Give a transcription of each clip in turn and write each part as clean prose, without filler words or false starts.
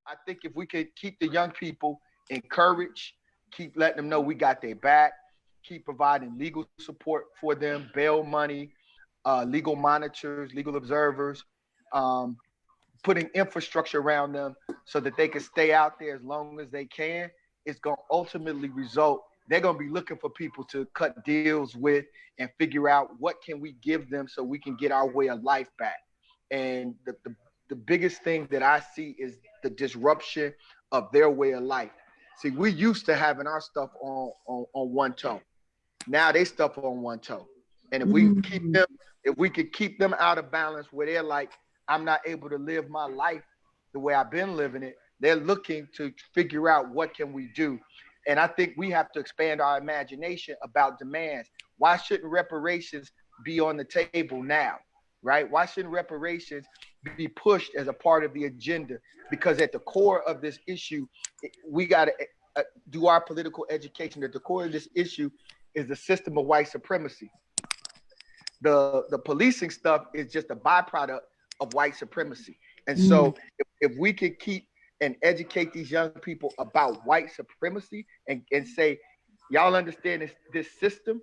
I think if we could keep the young people encouraged, keep letting them know we got their back, keep providing legal support for them, bail money, legal monitors, legal observers, um, putting infrastructure around them so that they can stay out there as long as they can, it's going to ultimately result. They're going to be looking for people to cut deals with and figure out what can we give them so we can get our way of life back. And the biggest thing that I see is the disruption of their way of life. See, we used to having our stuff on one toe. Now they stuff on one toe. And if we could keep them out of balance where they're like, I'm not able to live my life the way I've been living it, they're looking to figure out what can we do. And I think we have to expand our imagination about demands. Why shouldn't reparations be on the table now, right? Why shouldn't reparations be pushed as a part of the agenda? Because at the core of this issue, we got to do our political education. At the core of this issue is the system of white supremacy. The policing stuff is just a byproduct of white supremacy. And so if we could keep and educate these young people about white supremacy and say, y'all understand this system,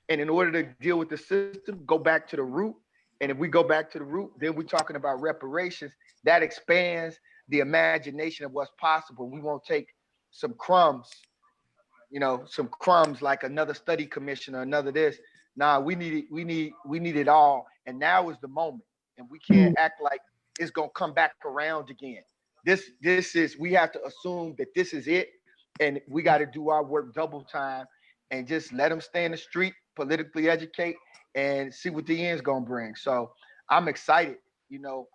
and in order to deal with the system, go back to the root. And if we go back to the root, then we're talking about reparations. That expands the imagination of what's possible. We won't take some crumbs, some crumbs like another study commission or another this. Nah, we need it all. And now is the moment. And we can't act like it's gonna come back around again. We have to assume that this is it, and we got to do our work double time and just let them stay in the street, politically educate, and see what the end's gonna bring. So I'm excited.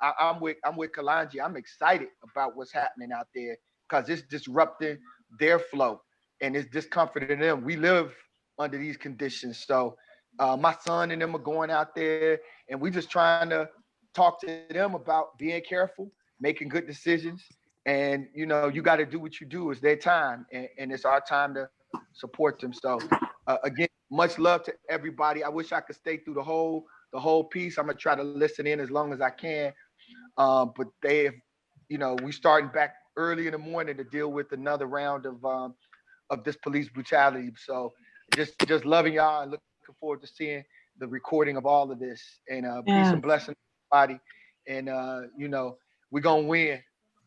I'm with Kalanji. I'm excited about what's happening out there because it's disrupting their flow and it's discomforting them. We live under these conditions. So my son and them are going out there, and we just trying to talk to them about being careful, making good decisions. And, you got to do what you do. It's their time, and it's our time to support them. So, again, much love to everybody. I wish I could stay through the whole piece. I'm going to try to listen in as long as I can. But we starting back early in the morning to deal with another round of this police brutality. So just loving y'all and looking forward to seeing the recording of all of this. And peace and blessings, everybody. And, we're going to win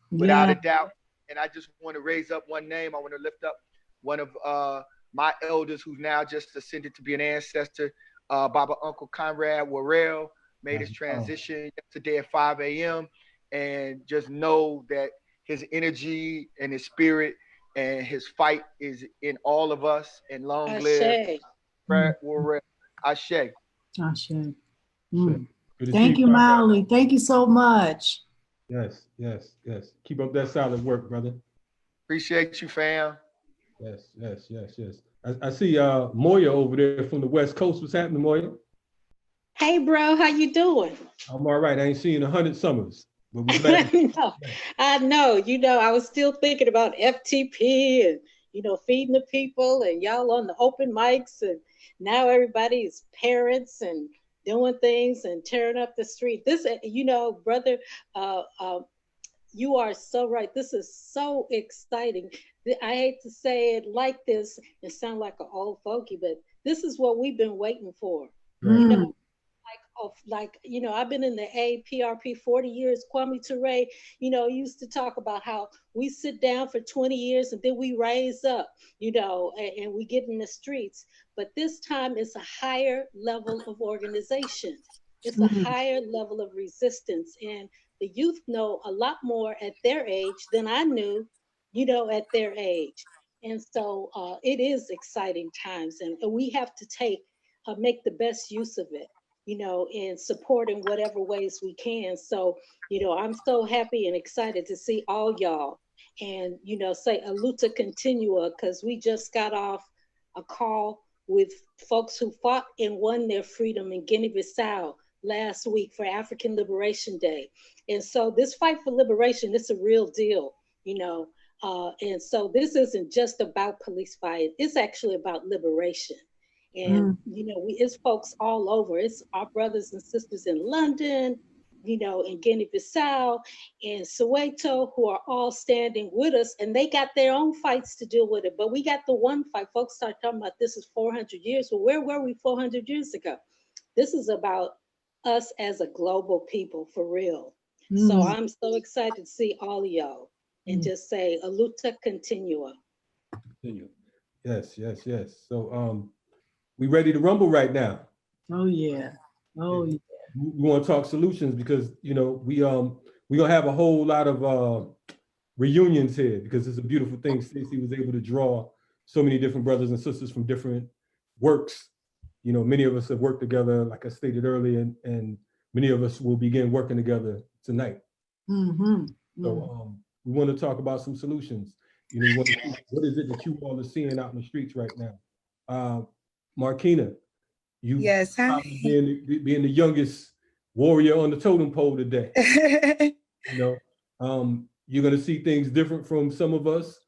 without a doubt. And I just want to raise up one name. I want to lift up one of my elders who's now just ascended to be an ancestor. Baba Uncle Conrad Worrell made his transition yesterday at 5 a.m. And just know that his energy and his spirit and his fight is in all of us. And long live Conrad Worrell. Ashe. Ashe. Thank you, Maoli. Thank you so much. Yes. Keep up that solid work, brother. Appreciate you, fam. Yes. I see Moya over there from the West Coast. What's happening, Moya? Hey, bro, how you doing? I'm all right. I ain't seen 100 summers. But we I know. I was still thinking about FTP and, feeding the people and y'all on the open mics. And now everybody is parents and doing things and tearing up the street. This, brother, you are so right. This is so exciting. I hate to say it like this and sound like an old fogey, but this is what we've been waiting for. I've been in the APRP 40 years. Kwame Ture, used to talk about how we sit down for 20 years and then we raise up, and we get in the streets. But this time it's a higher level of organization. It's a higher level of resistance. And the youth know a lot more at their age than I knew, at their age. And so it is exciting times, and we have to make the best use of it. And support in whatever ways we can. So, I'm so happy and excited to see all y'all and, say Aluta Continua, because we just got off a call with folks who fought and won their freedom in Guinea-Bissau last week for African Liberation Day. And so this fight for liberation, it's a real deal, and so this isn't just about police fight, it's actually about liberation. And, it's folks all over. It's our brothers and sisters in London, you know, in Guinea-Bissau and Soweto, who are all standing with us, and they got their own fights to deal with it. But we got the one fight. Folks start talking about this is 400 years. Well, where were we 400 years ago? This is about us as a global people, for real. So I'm so excited to see all of y'all and just say, a luta continua. Continue. Yes, yes, yes. So we ready to rumble right now. Oh yeah. Oh yeah. We want to talk solutions because, you know, we gonna have a whole lot of reunions here because it's a beautiful thing. Stacey was able to draw so many different brothers and sisters from different works. You know, many of us have worked together, like I stated earlier, and many of us will begin working together tonight. So we want to talk about some solutions. You know, you want to see what is it that you all are seeing out in the streets right now. Markina, you being the youngest warrior on the totem pole today. You know, you're going to see things different from some of us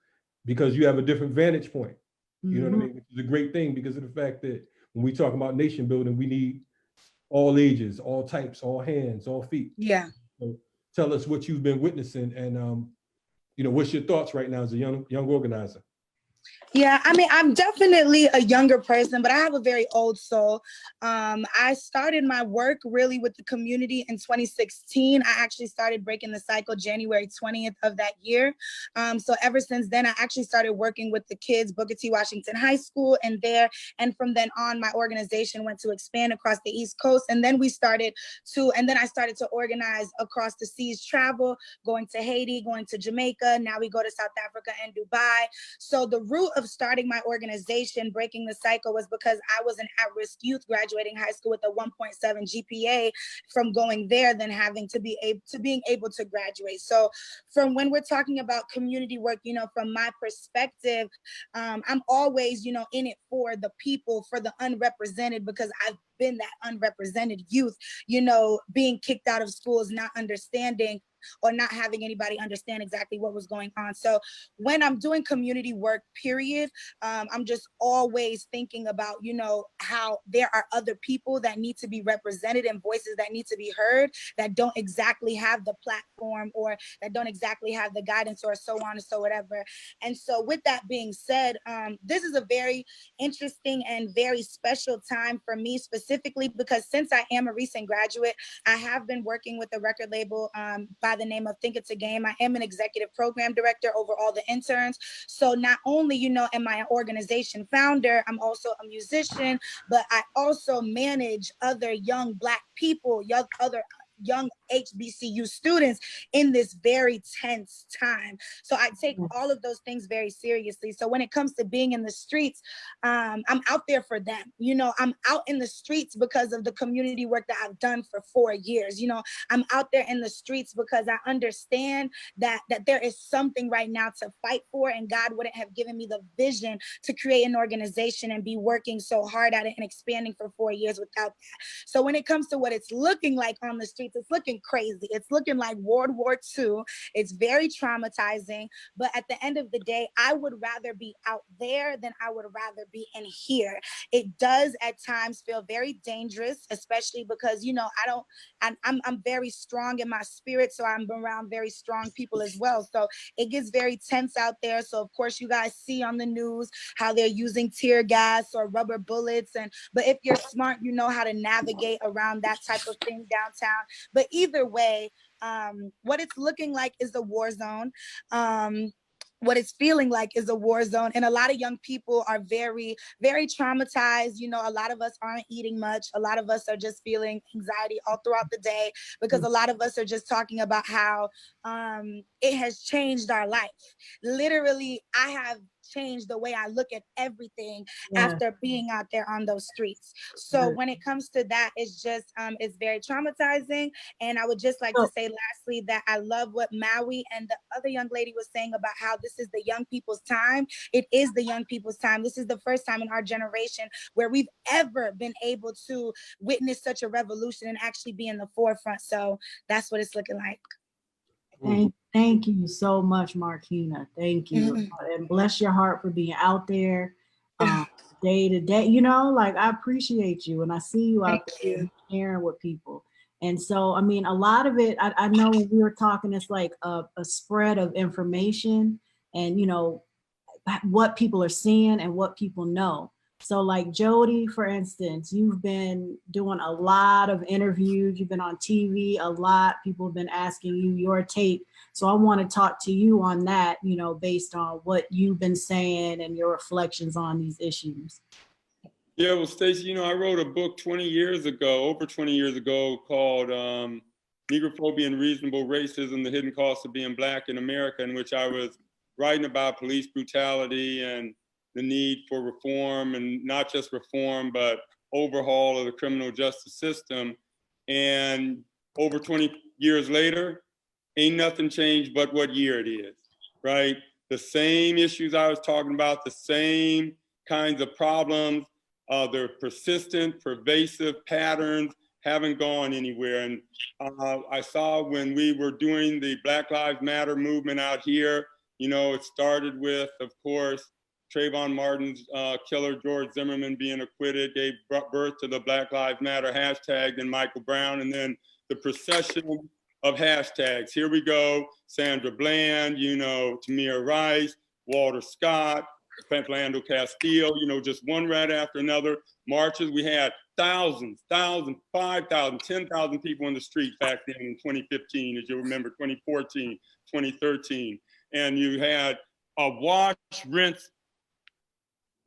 because you have a different vantage point. You know what I mean? Which is a great thing because of the fact that when we talk about nation building, we need all ages, all types, all hands, all feet. Yeah. So tell us what you've been witnessing and you know, what's your thoughts right now as a young organizer? Yeah, I mean, I'm definitely a younger person, but I have a very old soul. I started my work really with the community in 2016. I actually started breaking the cycle January 20th of that year. So ever since then, I actually started working with the kids, Booker T. Washington High School and from then on, my organization went to expand across the East Coast. And then I started to organize across the seas, travel, going to Haiti, going to Jamaica. Now we go to South Africa and Dubai. So the root of starting my organization, Breaking the Cycle, was because I was an at-risk youth graduating high school with a 1.7 GPA from going there, then having to being able to graduate. So from when we're talking about community work, you know, from my perspective, I'm always, you know, in it for the people, for the unrepresented, because I've been that unrepresented youth, you know, being kicked out of schools, not understanding or not having anybody understand exactly what was going on. So when I'm doing community work, period, I'm just always thinking about, you know, how there are other people that need to be represented and voices that need to be heard that don't exactly have the platform or that don't exactly have the guidance or so on and so whatever. And so with that being said, this is a very interesting and very special time for me specifically because since I am a recent graduate, I have been working with a record label by the name of Think It's a Game. I am an executive program director over all the interns. So not only, you know, am I an organization founder, I'm also a musician, but I also manage other young Black people, young HBCU students in this very tense time. So I take all of those things very seriously. So when it comes to being in the streets, I'm out there for them. You know, I'm out in the streets because of the community work that I've done for 4 years. You know, I'm out there in the streets because I understand that there is something right now to fight for, and God wouldn't have given me the vision to create an organization and be working so hard at it and expanding for 4 years without that. So when it comes to what it's looking like on the streets, it's looking crazy. It's looking like World War II. It's very traumatizing. But at the end of the day, I would rather be out there than I would rather be in here. It does at times feel very dangerous, especially because, you know, I'm very strong in my spirit. So I'm around very strong people as well. So it gets very tense out there. So of course you guys see on the news how they're using tear gas or rubber bullets. But if you're smart, you know how to navigate around that type of thing downtown. But either way, what it's looking like is a war zone. What it's feeling like is a war zone. And a lot of young people are very, very traumatized. You know, a lot of us aren't eating much. A lot of us are just feeling anxiety all throughout the day because a lot of us are just talking about how it has changed our life. Literally, I have changed the way I look at everything after being out there on those streets. So when it comes to that, it's just, it's very traumatizing. And I would just like to say lastly that I love what Maui and the other young lady was saying about how this is the young people's time. It is the young people's time. This is the first time in our generation where we've ever been able to witness such a revolution and actually be in the forefront. So that's what it's looking like. Thank you so much, Markina. Thank you. And bless your heart for being out there day to day. You know, like I appreciate you and I see you out there sharing with people. And so, I mean, a lot of it, I know when we were talking, it's like a spread of information and, you know, what people are seeing and what people know. So like Jody, for instance, you've been doing a lot of interviews, you've been on TV a lot, people have been asking you your take. So I want to talk to you on that, you know, based on what you've been saying and your reflections on these issues. Yeah, well, Stacey, you know, I wrote a book 20 years ago, over 20 years ago, called Negrophobia and Reasonable Racism, the Hidden Cost of Being Black in America, in which I was writing about police brutality and the need for reform, and not just reform, but overhaul of the criminal justice system. And over 20 years later, ain't nothing changed but what year it is, right? The same issues I was talking about, the same kinds of problems, they're persistent, pervasive patterns, haven't gone anywhere. And I saw when we were doing the Black Lives Matter movement out here, you know, it started with, of course, Trayvon Martin's killer, George Zimmerman, being acquitted, gave birth to the Black Lives Matter hashtag, then Michael Brown, and then the procession of hashtags. Here we go, Sandra Bland, you know, Tamir Rice, Walter Scott, Philando Castile, you know, just one right after another. Marches, we had thousands, 5,000, 10,000 people in the street back then in 2015, as you remember, 2014, 2013. And you had a wash, rinse,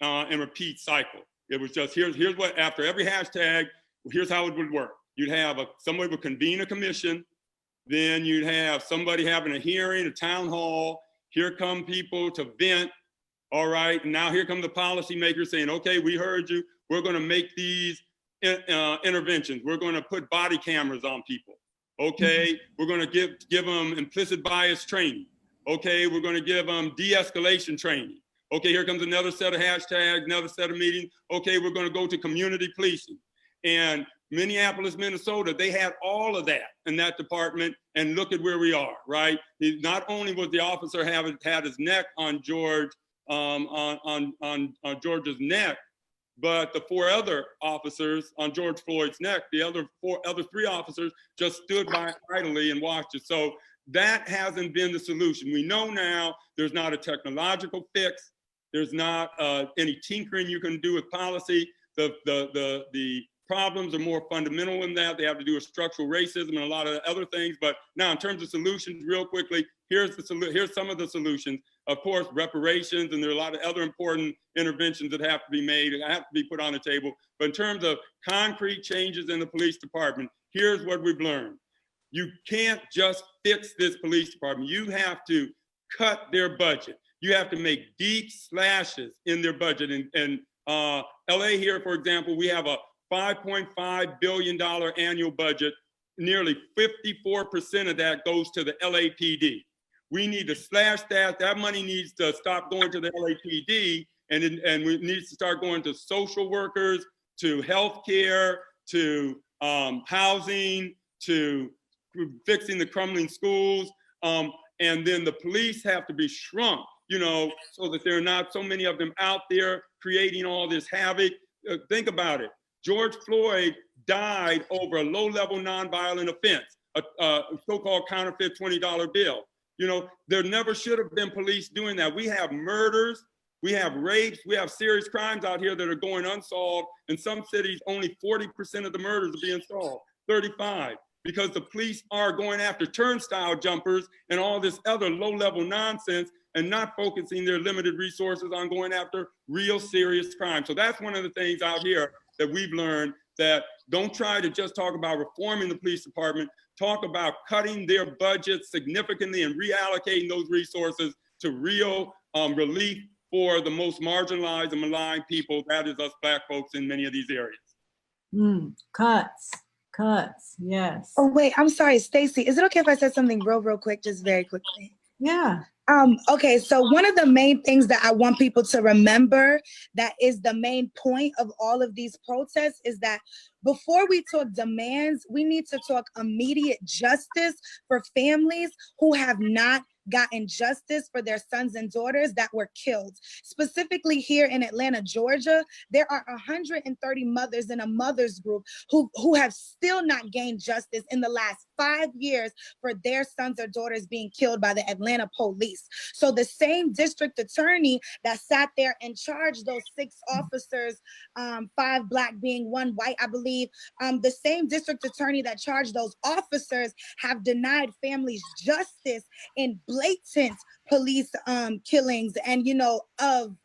and repeat cycle. It was just, here's what, after every hashtag, here's how it would work. You'd have somebody would convene a commission, then you'd have somebody having a hearing, a town hall, here come people to vent, all right, and now here come the policymakers saying, okay, we heard you, we're gonna make these interventions, we're gonna put body cameras on people, okay, we're gonna give them implicit bias training, okay, we're gonna give them de-escalation training, okay, here comes another set of hashtags, another set of meetings, okay, we're gonna go to community policing. And Minneapolis, Minnesota, they had all of that in that department, and look at where we are, right? Not only was the officer had his neck on George, on George's neck, but the 4 other officers on George Floyd's neck, the other 3 officers just stood by idly and watched it. So that hasn't been the solution. We know now there's not a technological fix. There's not any tinkering you can do with policy. The problems are more fundamental than that. They have to do with structural racism and a lot of other things. But now, in terms of solutions, real quickly, here's some of the solutions. Of course, reparations, and there are a lot of other important interventions that have to be made and have to be put on the table. But in terms of concrete changes in the police department, here's what we've learned. You can't just fix this police department. You have to cut their budget. You have to make deep slashes in their budget. And LA here, for example, we have a $5.5 billion annual budget. Nearly 54% of that goes to the LAPD. We need to slash that. That money needs to stop going to the LAPD, and we need to start going to social workers, to healthcare, to housing, to fixing the crumbling schools. And then the police have to be shrunk, you know, so that there are not so many of them out there creating all this havoc. Think about it. George Floyd died over a low-level nonviolent offense, a so-called counterfeit $20 bill. You know, there never should have been police doing that. We have murders, we have rapes, we have serious crimes out here that are going unsolved. In some cities, only 40% of the murders are being solved, 35, because the police are going after turnstile jumpers and all this other low-level nonsense and not focusing their limited resources on going after real serious crime. So that's one of the things out here that we've learned, that don't try to just talk about reforming the police department, talk about cutting their budget significantly and reallocating those resources to real relief for the most marginalized and maligned people, that is us Black folks in many of these areas. Cuts, yes. Oh, wait, I'm sorry, Stacey. Is it okay if I said something real quick, just very quickly? Yeah. Okay, so one of the main things that I want people to remember, that is the main point of all of these protests, is that before we talk demands, we need to talk immediate justice for families who have not gotten justice for their sons and daughters that were killed. Specifically here in Atlanta, Georgia, there are 130 mothers in a mother's group who have still not gained justice in the last 5 years for their sons or daughters being killed by the Atlanta police. So the same district attorney that sat there and charged those 6 officers, 5 Black being 1 white, I believe, the same district attorney that charged those officers have denied families justice in blatant police killings and, you know, of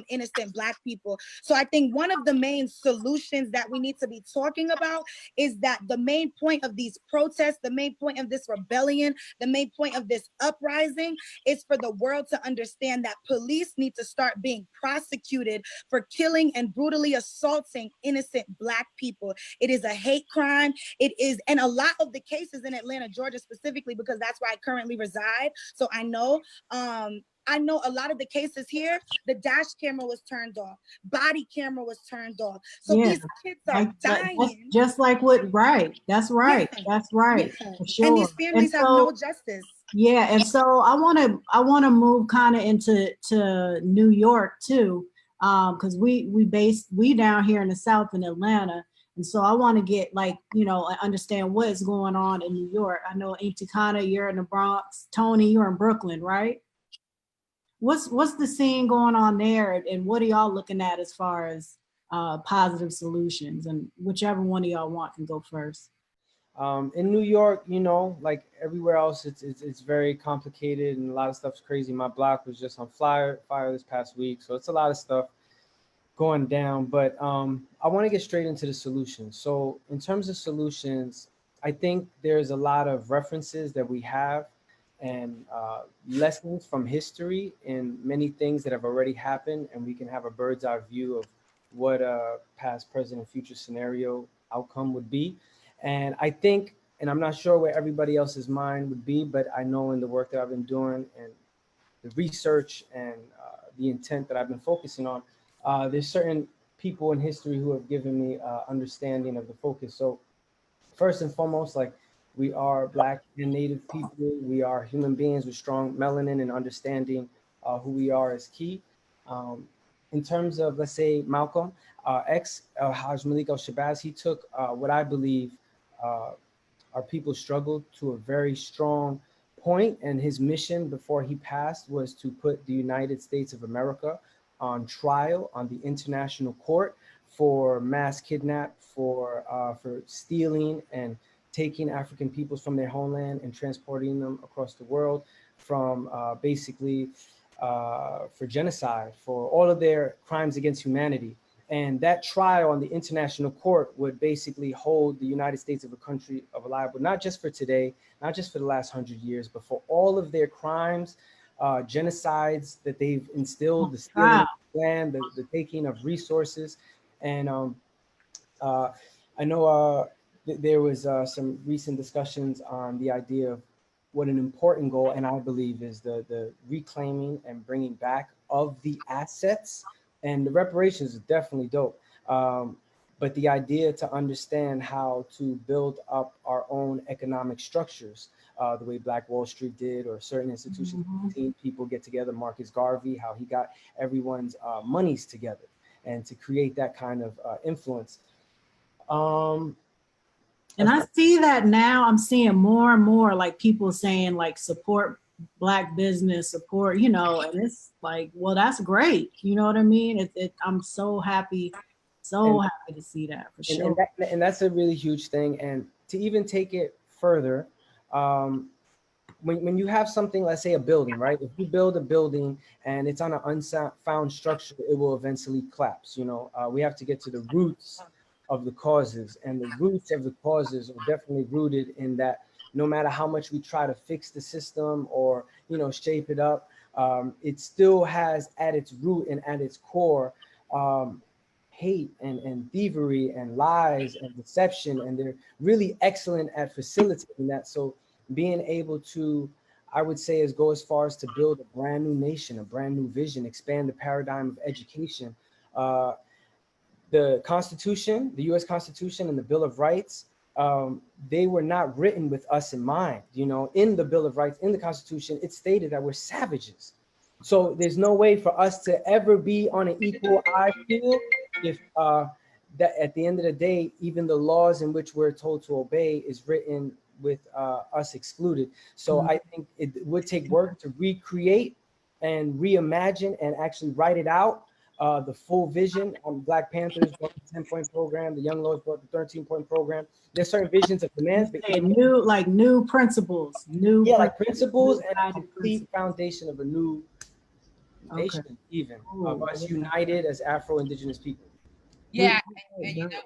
innocent Black people. So I think one of the main solutions that we need to be talking about is that the main point of these protests, the main point of this rebellion, the main point of this uprising is for the world to understand that police need to start being prosecuted for killing and brutally assaulting innocent Black people. It is a hate crime. It is, and a lot of the cases in Atlanta, Georgia specifically, because that's where I currently reside. So I know a lot of the cases here, the dash camera was turned off, body camera was turned off. So these kids are dying. Just like what, right. That's right. Yeah. That's right. Yeah. For sure. And these families have no justice. Yeah, and so I wanna move kind of into New York too, because we down here in the South in Atlanta, and so I want to get, like, you know, understand what is going on in New York. I know Auntie Kana, you're in the Bronx. Tony, you're in Brooklyn, right? What's the scene going on there, and what are y'all looking at as far as positive solutions? And whichever one of y'all want can go first. In New York, you know, like everywhere else, it's very complicated and a lot of stuff's crazy. My block was just on fire this past week, so it's a lot of stuff going down. But I want to get straight into the solutions. So in terms of solutions, I think there's a lot of references that we have and lessons from history in many things that have already happened, and we can have a bird's eye view of what a past, present, and future scenario outcome would be. And I think, and I'm not sure where everybody else's mind would be, but I know in the work that I've been doing and the research and the intent that I've been focusing on, there's certain people in history who have given me understanding of the focus. So first and foremost, like, we are Black and Native people. We are human beings with strong melanin, and understanding who we are is key. In terms of, let's say, Malcolm X, Haj Malik al-Shabazz, he took what I believe our people struggled to a very strong point, and his mission before he passed was to put the United States of America on trial on the international court for mass kidnap, for stealing and taking African peoples from their homeland and transporting them across the world, from basically for genocide, for all of their crimes against humanity. And that trial on the international court would basically hold the United States of a country of liable, not just for today, not just for the last 100 years, but for all of their crimes, genocides that they've instilled, the stealing of land, the taking of resources. And I know there was some recent discussions on the idea of what an important goal, and I believe, is the reclaiming and bringing back of the assets. And the reparations is definitely dope. But the idea to understand how to build up our own economic structures, the way Black Wall Street did, or certain institutions, people get together, Marcus Garvey, how he got everyone's monies together, and to create that kind of influence. And I see that now. I'm seeing more and more, like, people saying, like, support Black business, support, you know, and it's like, well, that's great. You know what I mean? I'm so happy to see that, for sure. And that's a really huge thing. And to even take it further, when you have something, let's say a building, right? If you build a building and it's on an unfound structure, it will eventually collapse. You know, we have to get to the roots of the causes, and the roots of the causes are definitely rooted in that no matter how much we try to fix the system or, you know, shape it up, it still has at its root and at its core hate and thievery and lies and deception, and they're really excellent at facilitating that. So being able to, I would say, go as far as to build a brand new nation, a brand new vision, expand the paradigm of education. The Constitution, the US Constitution and the Bill of Rights they were not written with us in mind. You know, in the Bill of Rights, in the Constitution, it stated that we're savages. So there's no way for us to ever be on an equal, I feel, if that at the end of the day, even the laws in which we're told to obey is written with us excluded. So I think it would take work to recreate and reimagine and actually write it out, the full vision. Black Panthers brought the 10-point program, the Young Lords brought the 13-point program. There's certain visions of demands, but new principles, like principles and a complete foundation of a new nation, even of us united as Afro-Indigenous people. Yeah, and you know,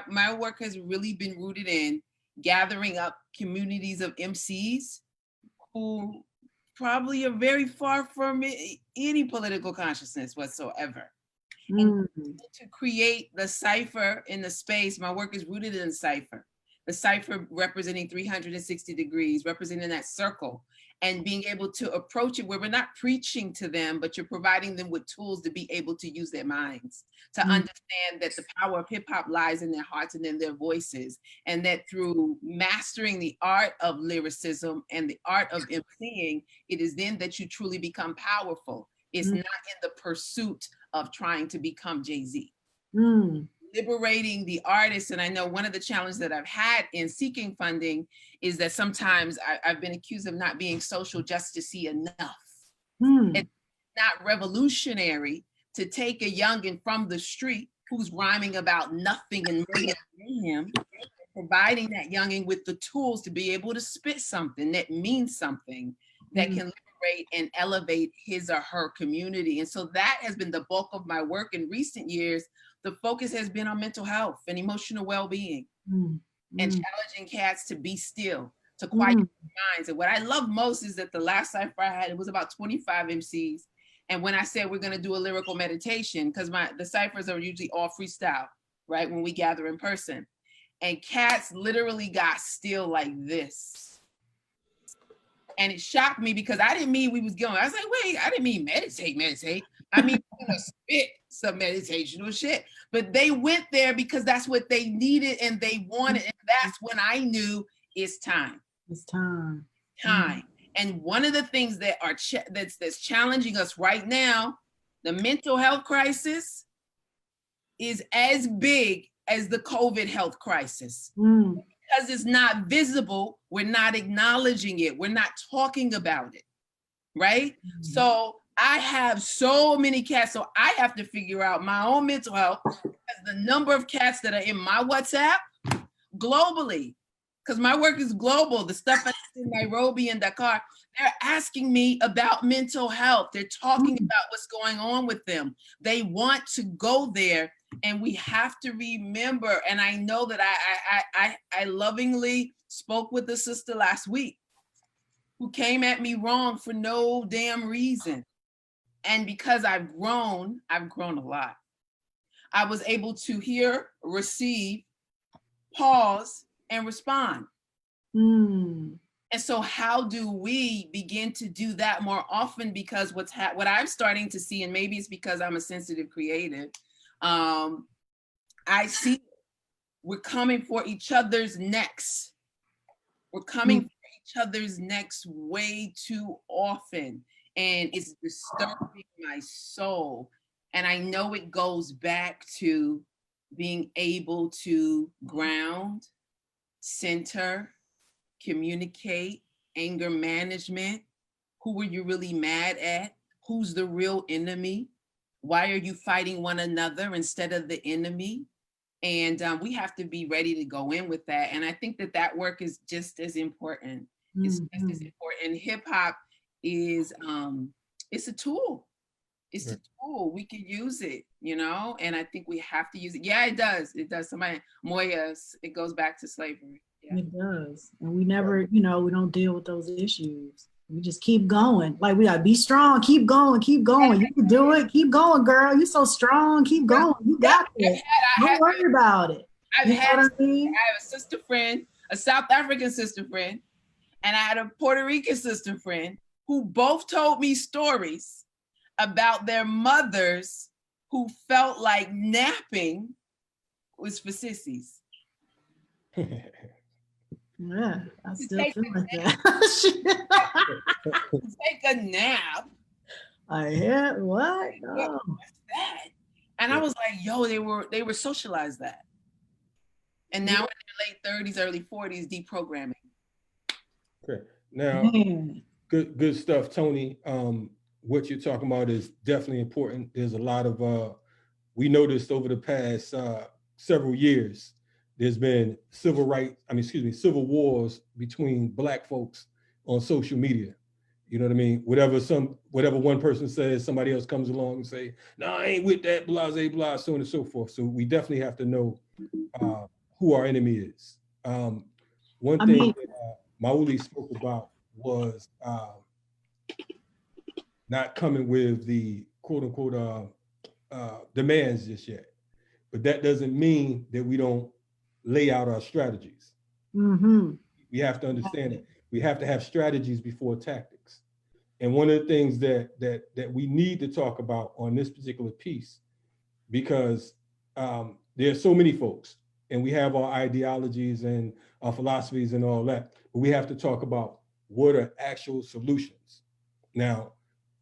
my work has really been rooted in gathering up communities of MCs who probably are very far from any political consciousness whatsoever. And to create the cipher in the space, my work is rooted in the cipher representing 360 degrees, representing that circle, and being able to approach it where we're not preaching to them, but you're providing them with tools to be able to use their minds, to understand that the power of hip hop lies in their hearts and in their voices, and that through mastering the art of lyricism and the art of emceeing, it is then that you truly become powerful. It's not in the pursuit of trying to become Jay-Z. Liberating the artists. And I know one of the challenges that I've had in seeking funding is that sometimes I've been accused of not being social justice-y enough. It's not revolutionary to take a youngin' from the street who's rhyming about nothing and mayhem, providing that youngin' with the tools to be able to spit something that means something, that can liberate and elevate his or her community. And so that has been the bulk of my work in recent years. The focus has been on mental health and emotional well-being and challenging cats to be still, to quiet their minds. And what I love most is that the last cipher I had, it was about 25 MCs. And when I said we're gonna do a lyrical meditation, because the ciphers are usually all freestyle, right? When we gather in person. And cats literally got still like this. And it shocked me because I didn't mean we was going. I was like, wait, I didn't mean meditate. I mean, we're gonna spit some meditational shit. But they went there because that's what they needed and they wanted. And that's when I knew it's time. It's time. And one of the things that are that's challenging us right now, the mental health crisis is as big as the COVID health crisis. Because it's not visible, we're not acknowledging it. We're not talking about it, right? So I have so many cats, so I have to figure out my own mental health as the number of cats that are in my WhatsApp globally, because my work is global. The stuff that's in Nairobi and Dakar, they're asking me about mental health. They're talking about what's going on with them. They want to go there. And we have to remember, and I know that I lovingly spoke with a sister last week who came at me wrong for no damn reason. And because I've grown a lot. I was able to hear, receive, pause, and respond. And so how do we begin to do that more often? Because what I'm starting to see, and maybe it's because I'm a sensitive creative, I see we're coming for each other's necks. We're coming for each other's necks way too often. And it's disturbing my soul. And I know it goes back to being able to ground, center, communicate, anger management. Who were you really mad at? Who's the real enemy? Why are you fighting one another instead of the enemy? And we have to be ready to go in with that. And I think that work is just as important. It's just as important. Hip hop is, it's a tool. It's a tool. We can use it, you know? And I think we have to use it. Yeah, it does. It does. Somebody, Moyas, it goes back to slavery. Yeah. It does. And we never, you know, we don't deal with those issues. We just keep going. Like, we gotta be strong, keep going, keep going. You can do it. Keep going, girl. You're so strong. Keep going. You got this. Don't worry about it. I have a sister friend, a South African sister friend, and I had a Puerto Rican sister friend who both told me stories about their mothers who felt like napping was for sissies. Yeah, I still take feel a like that. Take a nap. I hear what? What- No. What's that? And I was like, yo, they were socialized that. And now in their late 30s, early 40s, deprogramming. Okay. Now, Man. good stuff, Tony. What you're talking about is definitely important. There's a lot of we noticed over the past several years, there's been civil wars between Black folks on social media. You know what I mean? Whatever one person says, somebody else comes along and say, no, I ain't with that, blah, blah, so on and so forth. So we definitely have to know who our enemy is. One thing that Mauli spoke about was not coming with the quote unquote demands just yet. But that doesn't mean that we don't lay out our strategies. Mm-hmm. We have to understand it. We have to have strategies before tactics. And one of the things that we need to talk about on this particular piece, because there are so many folks, and we have our ideologies and our philosophies and all that, but we have to talk about what are actual solutions. Now,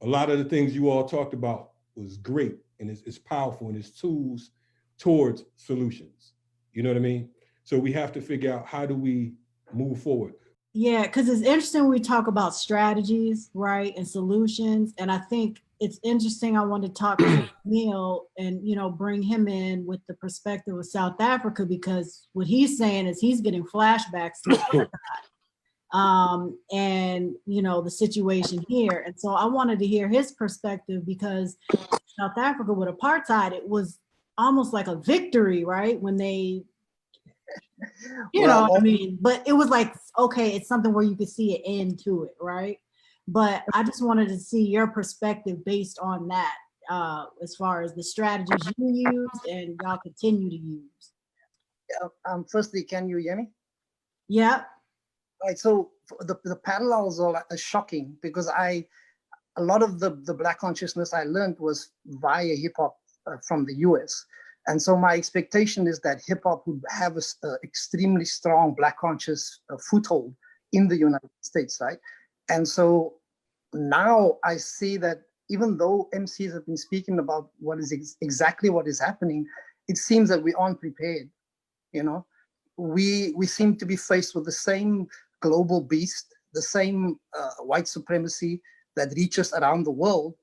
a lot of the things you all talked about was great, and it's powerful, and it's tools towards solutions. You know what I mean? So we have to figure out, how do we move forward? Yeah, because it's interesting when we talk about strategies, right, and solutions. And I think it's interesting. I want to talk to Neil and, bring him in with the perspective of South Africa, because what he's saying is he's getting flashbacks to and the situation here. And so I wanted to hear his perspective, because South Africa with apartheid, it was almost like a victory, right? When they, but it was like, okay, it's something where you could see an end to it, right? But I just wanted to see your perspective based on that, as far as the strategies you use and y'all continue to use. Firstly, can you hear me? Yeah. Right. So the parallels are shocking, because a lot of the Black consciousness I learned was via hip hop from the US. And so my expectation is that hip hop would have an extremely strong Black conscious foothold in the United States, right? And so now I see that even though MCs have been speaking about what is exactly what is happening, it seems that we aren't prepared. We seem to be faced with the same global beast, the same white supremacy that reaches around the world.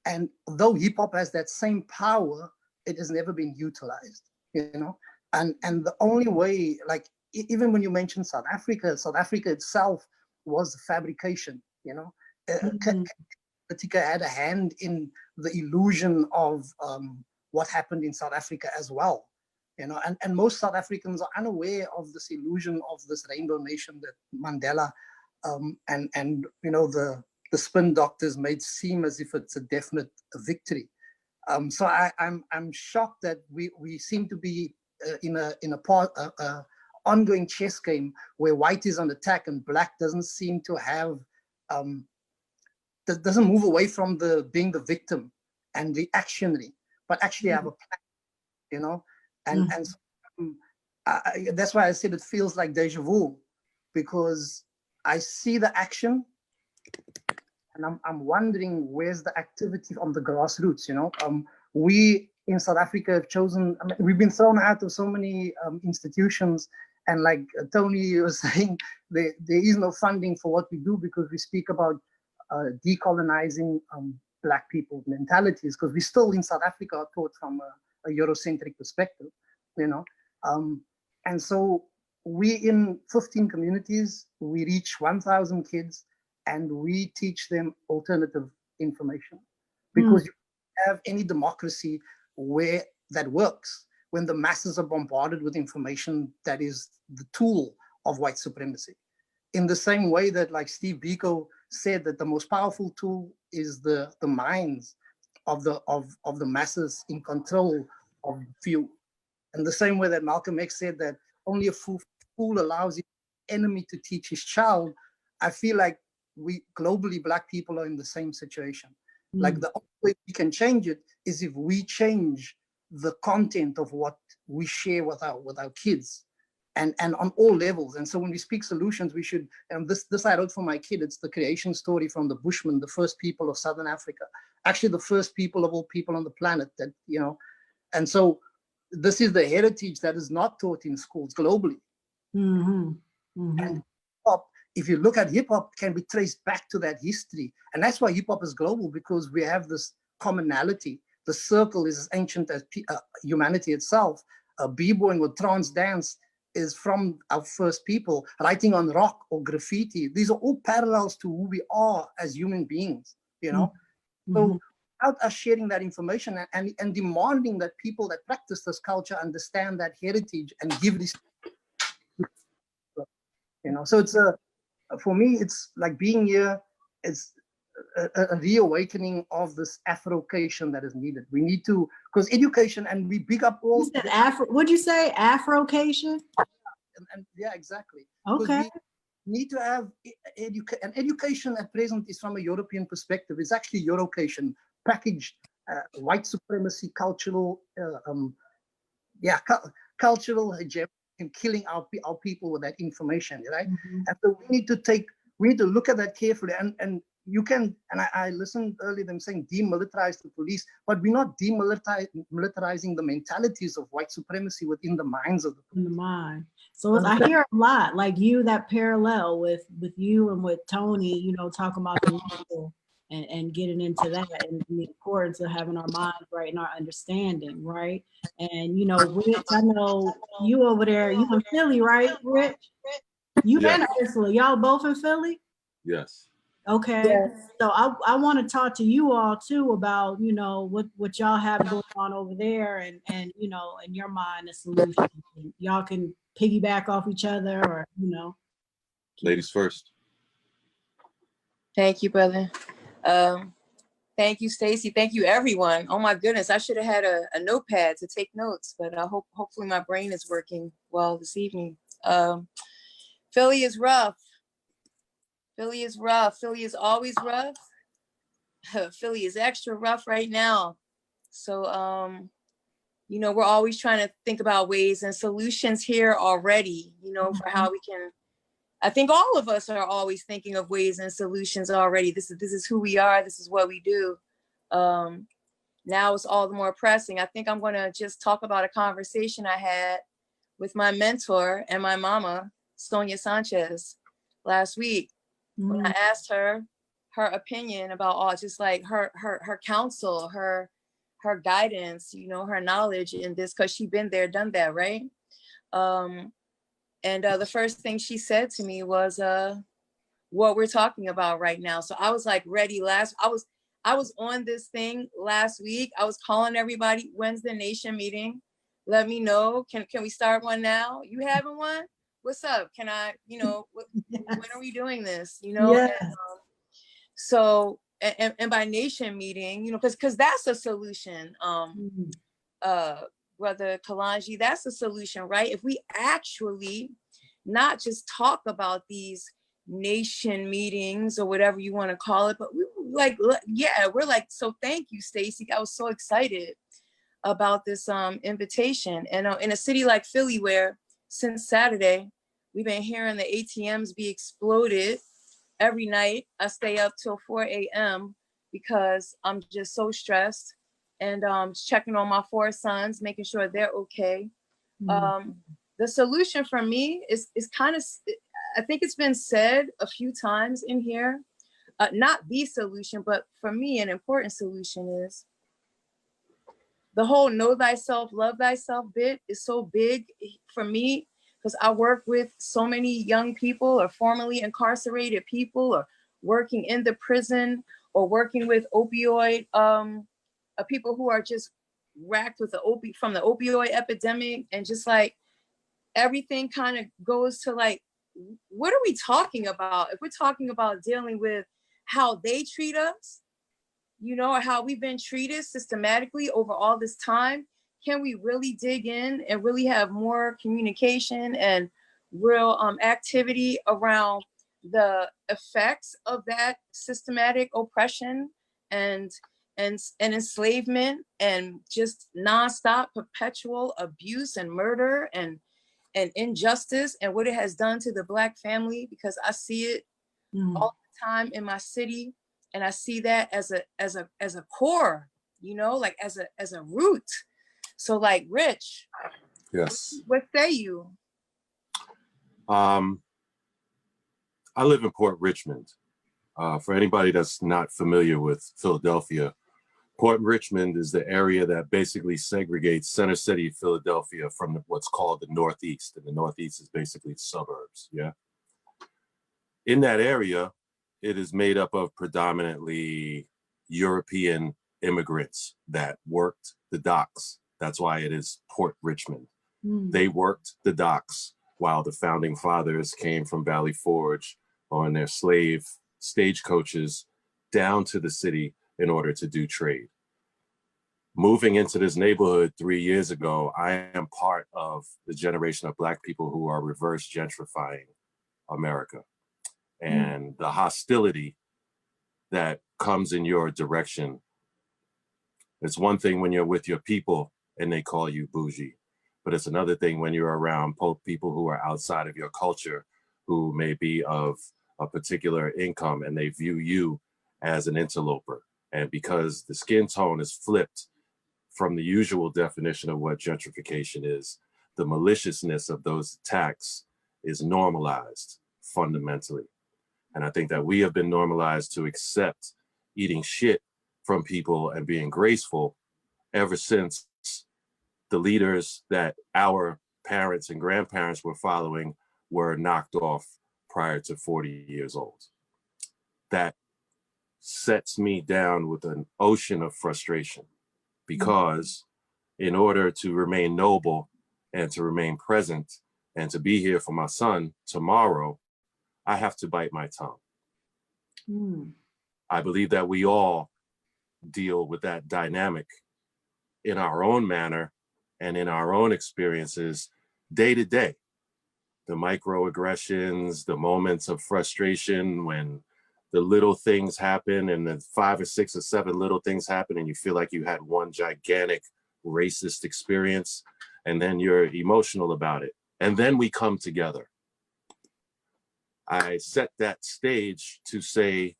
And though hip hop has that same power, it has never been utilized, and the only way, like, even when you mention South Africa itself was fabrication, Katika had a hand in the illusion of what happened in South Africa as well, and most South Africans are unaware of this illusion of this rainbow nation that Mandela and the spin doctors made seem as if it's a definite victory. So I'm shocked that we seem to be in a ongoing chess game where white is on attack and black doesn't seem to have doesn't move away from being the victim and reactionary, but actually have a plan, and so, that's why I said it feels like deja vu, because I see the action. And I'm wondering, where's the activity on the grassroots? We in South Africa have chosen. We've been thrown out of so many institutions, and like Tony was saying, there is no funding for what we do, because we speak about decolonizing Black people's mentalities, because we still in South Africa are taught from a Eurocentric perspective, and so we in 15 communities, we reach 1,000 kids. And we teach them alternative information, because you have any democracy where that works when the masses are bombarded with information that is the tool of white supremacy. In the same way that, like Steve Biko said, that the most powerful tool is the minds of the masses in control of few. And the same way that Malcolm X said that only a fool allows his enemy to teach his child. I feel like we globally, Black people are in the same situation. Like, the only way we can change it is if we change the content of what we share with our kids, and on all levels. And so when we speak solutions, we should, and this I wrote for my kid, it's the creation story from the Bushmen, the first people of Southern Africa, actually the first people of all people on the planet that, and so this is the heritage that is not taught in schools globally. Mm-hmm. Mm-hmm. And hip-hop, if you look at hip-hop, can be traced back to that history. And that's why hip-hop is global, because we have this commonality. The circle is as ancient as humanity itself. B-boying or trance dance is from our first people. Writing on rock or graffiti, these are all parallels to who we are as human beings, Mm-hmm. So without us sharing that information and demanding that people that practice this culture understand that heritage and give this, so it's for me, it's like being here, it's a reawakening of this Afrocation that is needed. We need to, because education, and we big up all. You said what'd you say? Afrocation? And yeah, exactly. Okay. We need to have and education at present is from a European perspective. It's actually Eurocation packaged, white supremacy, cultural, cultural hegemony, and killing our people with that information, right? Mm-hmm. And so we need to look at that carefully. And you can, and I listened earlier them saying demilitarize the police, but we're not demilitarizing the mentalities of white supremacy within the minds of the police. In the mind. So I hear a lot, like you, that parallel with you and with Tony, talking about the mental and getting into that and the importance of having our minds right and our understanding, right? And, Rich, I know you over there, you in Philly, right, Rich? You and Ursula, y'all both in Philly? Yes. Okay. Yes. So I want to talk to you all too about, what y'all have going on over there and in your mind, the solution. Y'all can piggyback off each other or, Ladies first. Thank you, brother. Thank you, Stacy. Thank you, everyone. Oh my goodness, I should have had a notepad to take notes, but hopefully my brain is working well this evening. Philly is rough. Philly is rough. Philly is always rough. Philly is extra rough right now. So, we're always trying to think about ways and solutions here already, for how we can. I think all of us are always thinking of ways and solutions already. This is who we are. This is what we do. Now it's all the more pressing. I think I'm going to just talk about a conversation I had with my mentor and my mama, Sonia Sanchez, last week. When I asked her opinion about all, just like her counsel, her guidance, her knowledge in this, because she'd been there, done that, right? And the first thing she said to me was what we're talking about right now. So I was like ready. I was on this thing last week. I was calling everybody, when's the nation meeting? Let me know. Can we start one now? You having one? What's up? Can I, when are we doing this? Yes. And, so, and by nation meeting, because that's a solution. Brother Kalanji, that's a solution, right? If we actually not just talk about these nation meetings or whatever you want to call it, but we're like, so thank you, Stacy. I was so excited about this invitation. And in a city like Philly, where since Saturday, we've been hearing the ATMs be exploded every night. I stay up till 4 a.m. because I'm just so stressed and checking on my 4 sons, making sure they're okay. The solution for me is kind of, I think it's been said a few times in here, not the solution, but for me, an important solution is the whole know thyself, love thyself bit is so big for me, because I work with so many young people or formerly incarcerated people or working in the prison or working with opioid people who are just racked with from the opioid epidemic, and just like everything kind of goes to like, what are we talking about? If we're talking about dealing with how they treat us, or how we've been treated systematically over all this time, can we really dig in and really have more communication and real activity around the effects of that systematic oppression and enslavement and just nonstop perpetual abuse and murder and and injustice and what it has done to the Black family, because I see it all the time in my city, and I see that as a core, you know, like as a root. So like, Rich, Yes. what say you? I live in Port Richmond. For anybody that's not familiar with Philadelphia, Port Richmond is the area that basically segregates Center City, Philadelphia from what's called the Northeast. And the Northeast is basically suburbs, yeah? In that area, it is made up of predominantly European immigrants that worked the docks. That's why it is Port Richmond. They worked the docks while the founding fathers came from Valley Forge on their slave stagecoaches down to the city in order to do trade. Moving into this neighborhood 3 years ago, I am part of the generation of Black people who are reverse gentrifying America. And the hostility that comes in your direction, it's one thing when you're with your people and they call you bougie, but it's another thing when you're around people who are outside of your culture, who may be of a particular income, and they view you as an interloper. And because the skin tone is flipped from the usual definition of what gentrification is, the maliciousness of those attacks is normalized fundamentally. And I think that we have been normalized to accept eating shit from people and being graceful ever since the leaders that our parents and grandparents were following were knocked off prior to 40 years old. That sets me down with an ocean of frustration, because in order to remain noble and to remain present and to be here for my son tomorrow, I have to bite my tongue. I believe that we all deal with that dynamic in our own manner and in our own experiences day to day. The microaggressions, the moments of frustration when the little things happen, and the 5 or 6 or 7 little things happen and you feel like you had one gigantic racist experience, and then you're emotional about it. And then we come together. I set that stage to say,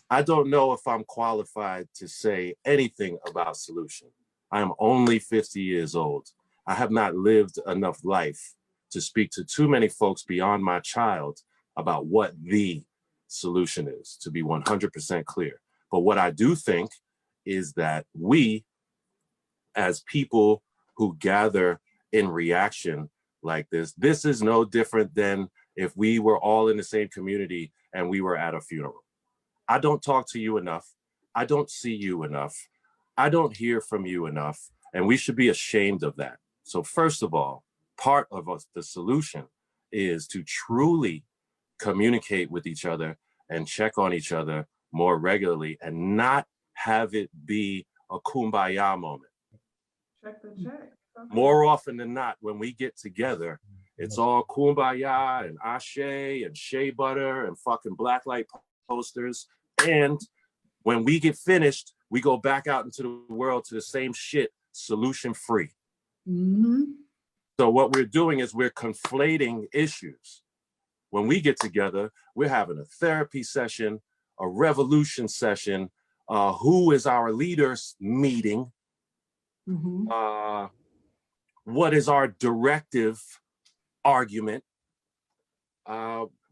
I don't know if I'm qualified to say anything about solution. I'm only 50 years old. I have not lived enough life to speak to too many folks beyond my child about what the solution is, to be 100% clear. But what I do think is that we, as people who gather in reaction like this is no different than if we were all in the same community and we were at a funeral. I don't talk to you enough. I don't see you enough. I don't hear from you enough. And we should be ashamed of that. So first of all, part of the solution is to truly communicate with each other and check on each other more regularly, and not have it be a kumbaya moment. Check the check. Okay. More often than not, when we get together, it's all kumbaya and ashe and shea butter and fucking blacklight posters. And when we get finished, we go back out into the world to the same shit, solution free. So what we're doing is we're conflating issues. When we get together, we're having a therapy session, a revolution session, who is our leaders meeting, what is our directive argument,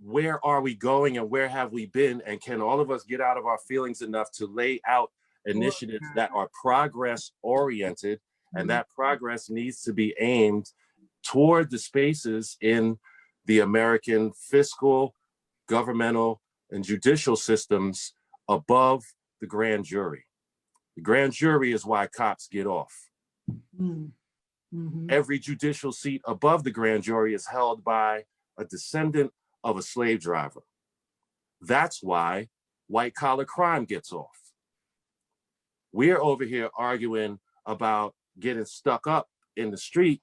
where are we going and where have we been, and can all of us get out of our feelings enough to lay out initiatives that are progress oriented, and that progress needs to be aimed toward the spaces in the American fiscal, governmental, and judicial systems above the grand jury. The grand jury is why cops get off. Every judicial seat above the grand jury is held by a descendant of a slave driver. That's why white collar crime gets off. We're over here arguing about getting stuck up in the street,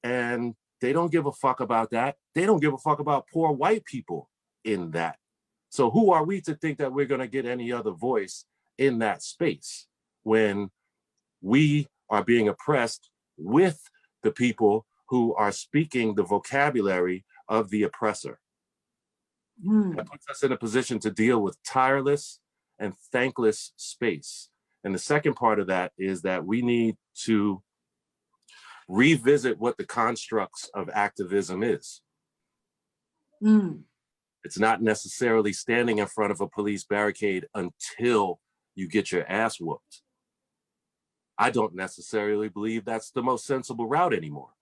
and they don't give a fuck about that. They don't give a fuck about poor white people in that. So who are we to think that we're gonna get any other voice in that space when we are being oppressed with the people who are speaking the vocabulary of the oppressor. It puts us in a position to deal with tireless and thankless space. And the second part of that is that we need to revisit what the constructs of activism is. It's not necessarily standing in front of a police barricade until you get your ass whooped. I don't necessarily believe that's the most sensible route anymore.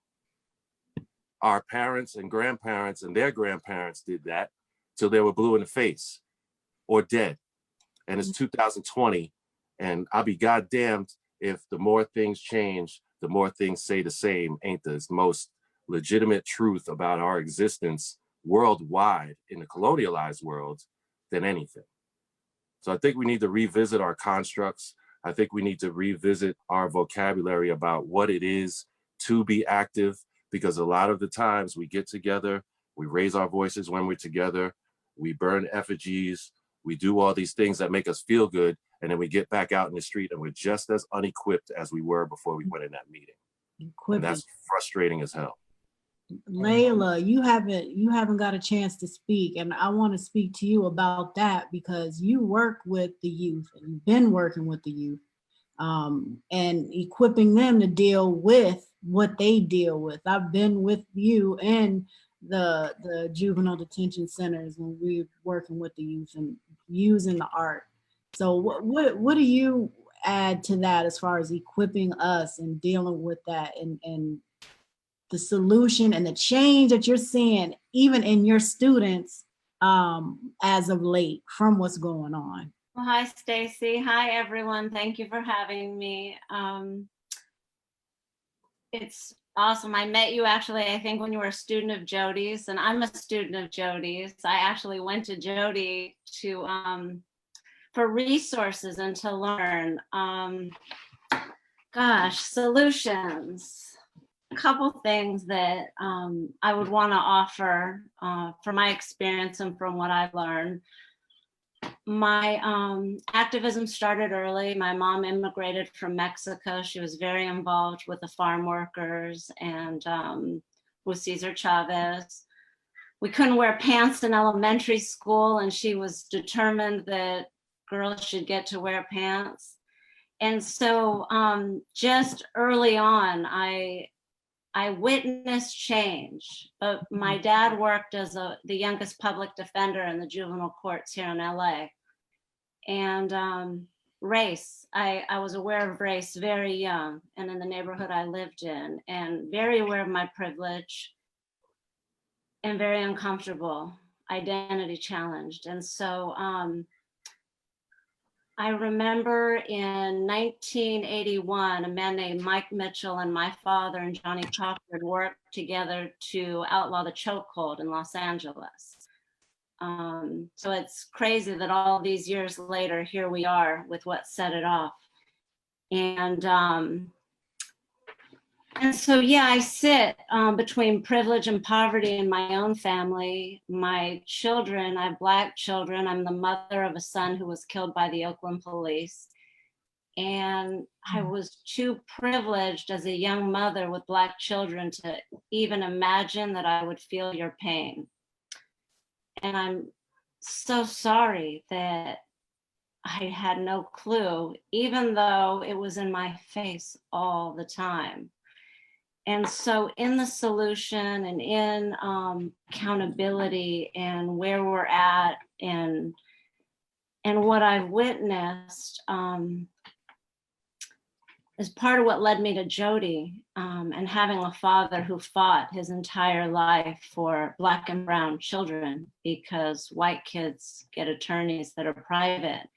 Our parents and grandparents and their grandparents did that till they were blue in the face or dead. And it's 2020, and I'll be goddamned if the more things change, the more things stay the same, ain't the most legitimate truth about our existence worldwide in the colonialized world than anything. So I think we need to revisit our constructs. I think we need to revisit our vocabulary about what it is to be active, because a lot of the times we get together, we raise our voices when we're together, we burn effigies, we do all these things that make us feel good, and then we get back out in the street and we're just as unequipped as we were before we went in that meeting. And that's frustrating as hell. Layla, you haven't got a chance to speak, and I want to speak to you about that because you work with the youth and you've been working with the youth and equipping them to deal with what they deal with. I've been with you in the juvenile detention centers when we're working with the youth and using the art. So what do you add to that as far as equipping us and dealing with that and the solution and the change that you're seeing even in your students as of late from what's going on? Well, hi, Stacy. Hi, everyone. Thank you for having me. It's awesome. I met you actually, I think, when you were a student of Jody's, and I'm a student of Jody's. I actually went to Jody to for resources and to learn. Solutions. A couple things that I would want to offer from my experience and from what I've learned. My activism started early. My mom immigrated from Mexico. She was very involved with the farm workers and with Cesar Chavez. We couldn't wear pants in elementary school, and she was determined that girls should get to wear pants. And so just early on, I witnessed change, but my dad worked as the youngest public defender in the juvenile courts here in LA. And race, I was aware of race very young and in the neighborhood I lived in, and very aware of my privilege and very uncomfortable, identity challenged. And so I remember in 1981, a man named Mike Mitchell and my father and Johnny Cochran worked together to outlaw the chokehold in Los Angeles. So it's crazy that all these years later, here we are with what set it off. And so, yeah, I sit between privilege and poverty in my own family. My children, I have Black children. I'm the mother of a son who was killed by the Oakland police. And I was too privileged as a young mother with Black children to even imagine that I would feel your pain. And I'm so sorry that I had no clue, even though it was in my face all the time. And so in the solution and in accountability and where we're at and what I've witnessed is part of what led me to Jody and having a father who fought his entire life for Black and brown children because white kids get attorneys that are private.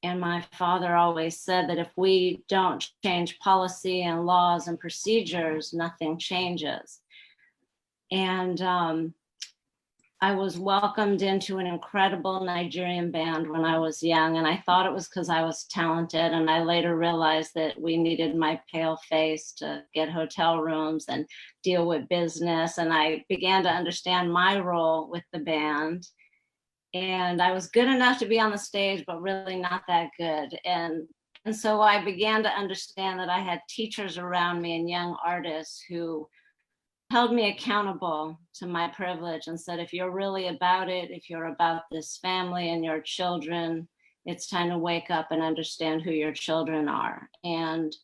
And my father always said that if we don't change policy and laws and procedures, nothing changes. And I was welcomed into an incredible Nigerian band when I was young, and I thought it was because I was talented. And I later realized that we needed my pale face to get hotel rooms and deal with business. And I began to understand my role with the band. And I was good enough to be on the stage, but really not that good. And so I began to understand that I had teachers around me and young artists who held me accountable to my privilege and said, if you're really about it, if you're about this family and your children, it's time to wake up and understand who your children are. And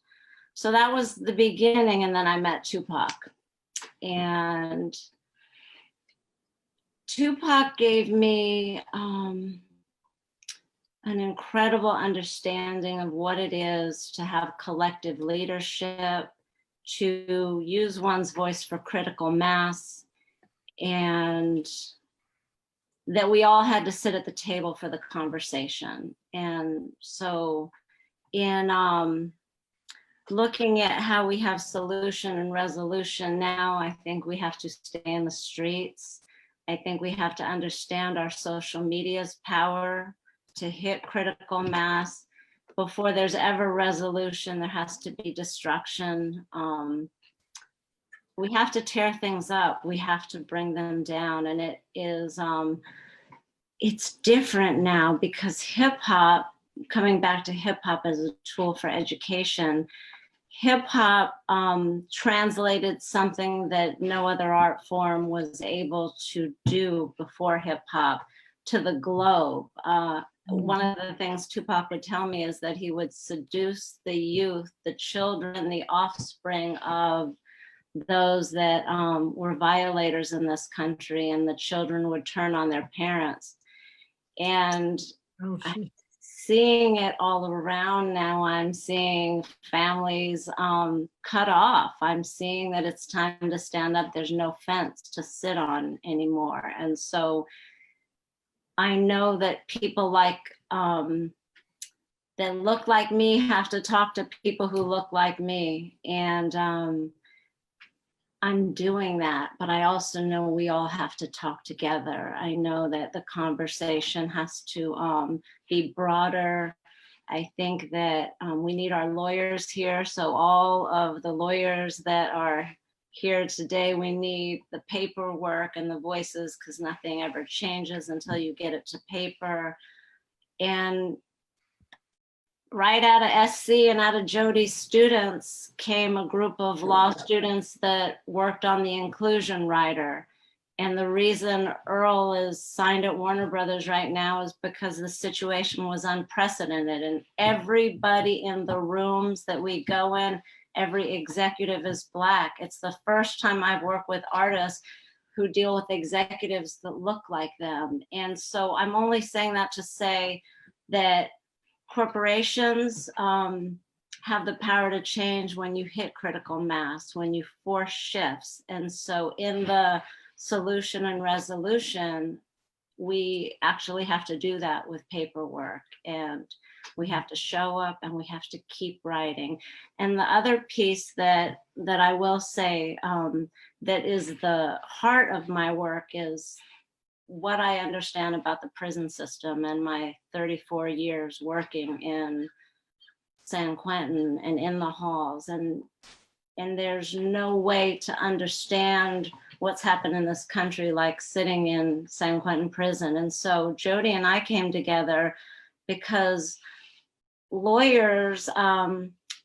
so that was the beginning. And then I met Tupac. And Tupac gave me an incredible understanding of what it is to have collective leadership, to use one's voice for critical mass, and that we all had to sit at the table for the conversation. And so in looking at how we have solution and resolution now, I think we have to stay in the streets. I think we have to understand our social media's power to hit critical mass. Before there's ever resolution, there has to be destruction. We have to tear things up. We have to bring them down. And it is, it's different now because hip hop, coming back to hip hop as a tool for education, hip hop translated something that no other art form was able to do before hip hop to the globe. One of the things Tupac would tell me is that he would seduce the youth, the children, the offspring of those that were violators in this country, and the children would turn on their parents. And seeing it all around now, I'm seeing families cut off. I'm seeing that it's time to stand up. There's no fence to sit on anymore. And so I know that people like that look like me have to talk to people who look like me. And I'm doing that, but I also know we all have to talk together. I know that the conversation has to be broader. I think that we need our lawyers here. So all of the lawyers that are here today, we need the paperwork and the voices, because nothing ever changes until you get it to paper. And right out of SC and out of Jody's students came a group of law students that worked on the inclusion rider. And the reason Earl is signed at Warner Brothers right now is because the situation was unprecedented, and everybody in the rooms that we go in, every executive is Black. It's the first time I've worked with artists who deal with executives that look like them. And so I'm only saying that to say that corporations have the power to change when you hit critical mass, when you force shifts. And so in the solution and resolution, we actually have to do that with paperwork, and we have to show up and we have to keep writing. And the other piece that I will say that is the heart of my work is what I understand about the prison system and my 34 years working in San Quentin and in the halls. And there's no way to understand what's happened in this country like sitting in San Quentin prison. And so Jody and I came together because lawyers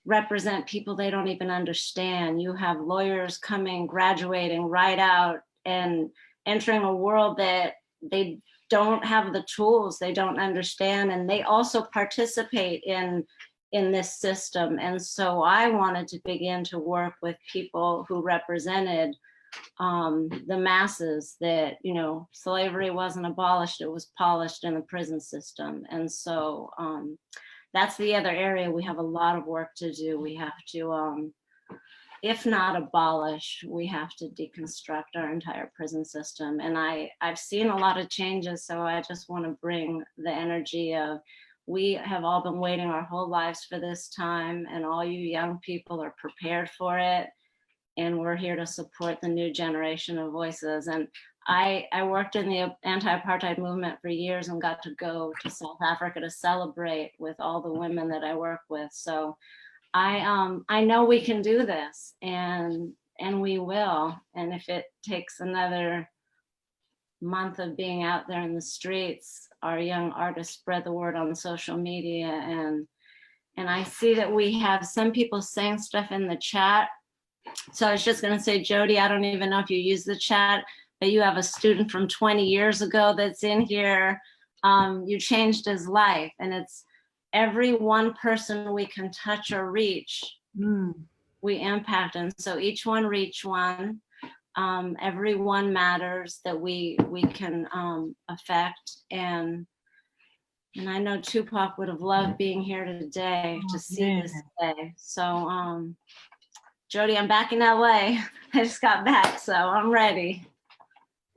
represent people they don't even understand. You have lawyers coming, graduating right out and entering a world that they don't have the tools, they don't understand, and they also participate in this system. And so I wanted to begin to work with people who represented the masses, that, you know, slavery wasn't abolished, it was polished in the prison system. And so that's the other area we have a lot of work to do. We have to, if not abolish, we have to deconstruct our entire prison system. And I've seen a lot of changes, so I just want to bring the energy of, we have all been waiting our whole lives for this time, and all you young people are prepared for it. And we're here to support the new generation of voices. And I worked in the anti-apartheid movement for years and got to go to South Africa to celebrate with all the women that I work with. So I know we can do this, and we will. And if it takes another month of being out there in the streets, our young artists spread the word on social media. And I see that we have some people saying stuff in the chat So I was just going to say, Jody, I don't even know if you use the chat, but you have a student from 20 years ago that's in here. You changed his life, and it's every one person we can touch or reach, we impact. And so each one reach one. Every one matters that we can affect. And I know Tupac would have loved being here today to see this day. So Jody, I'm back in LA. I just got back, so I'm ready.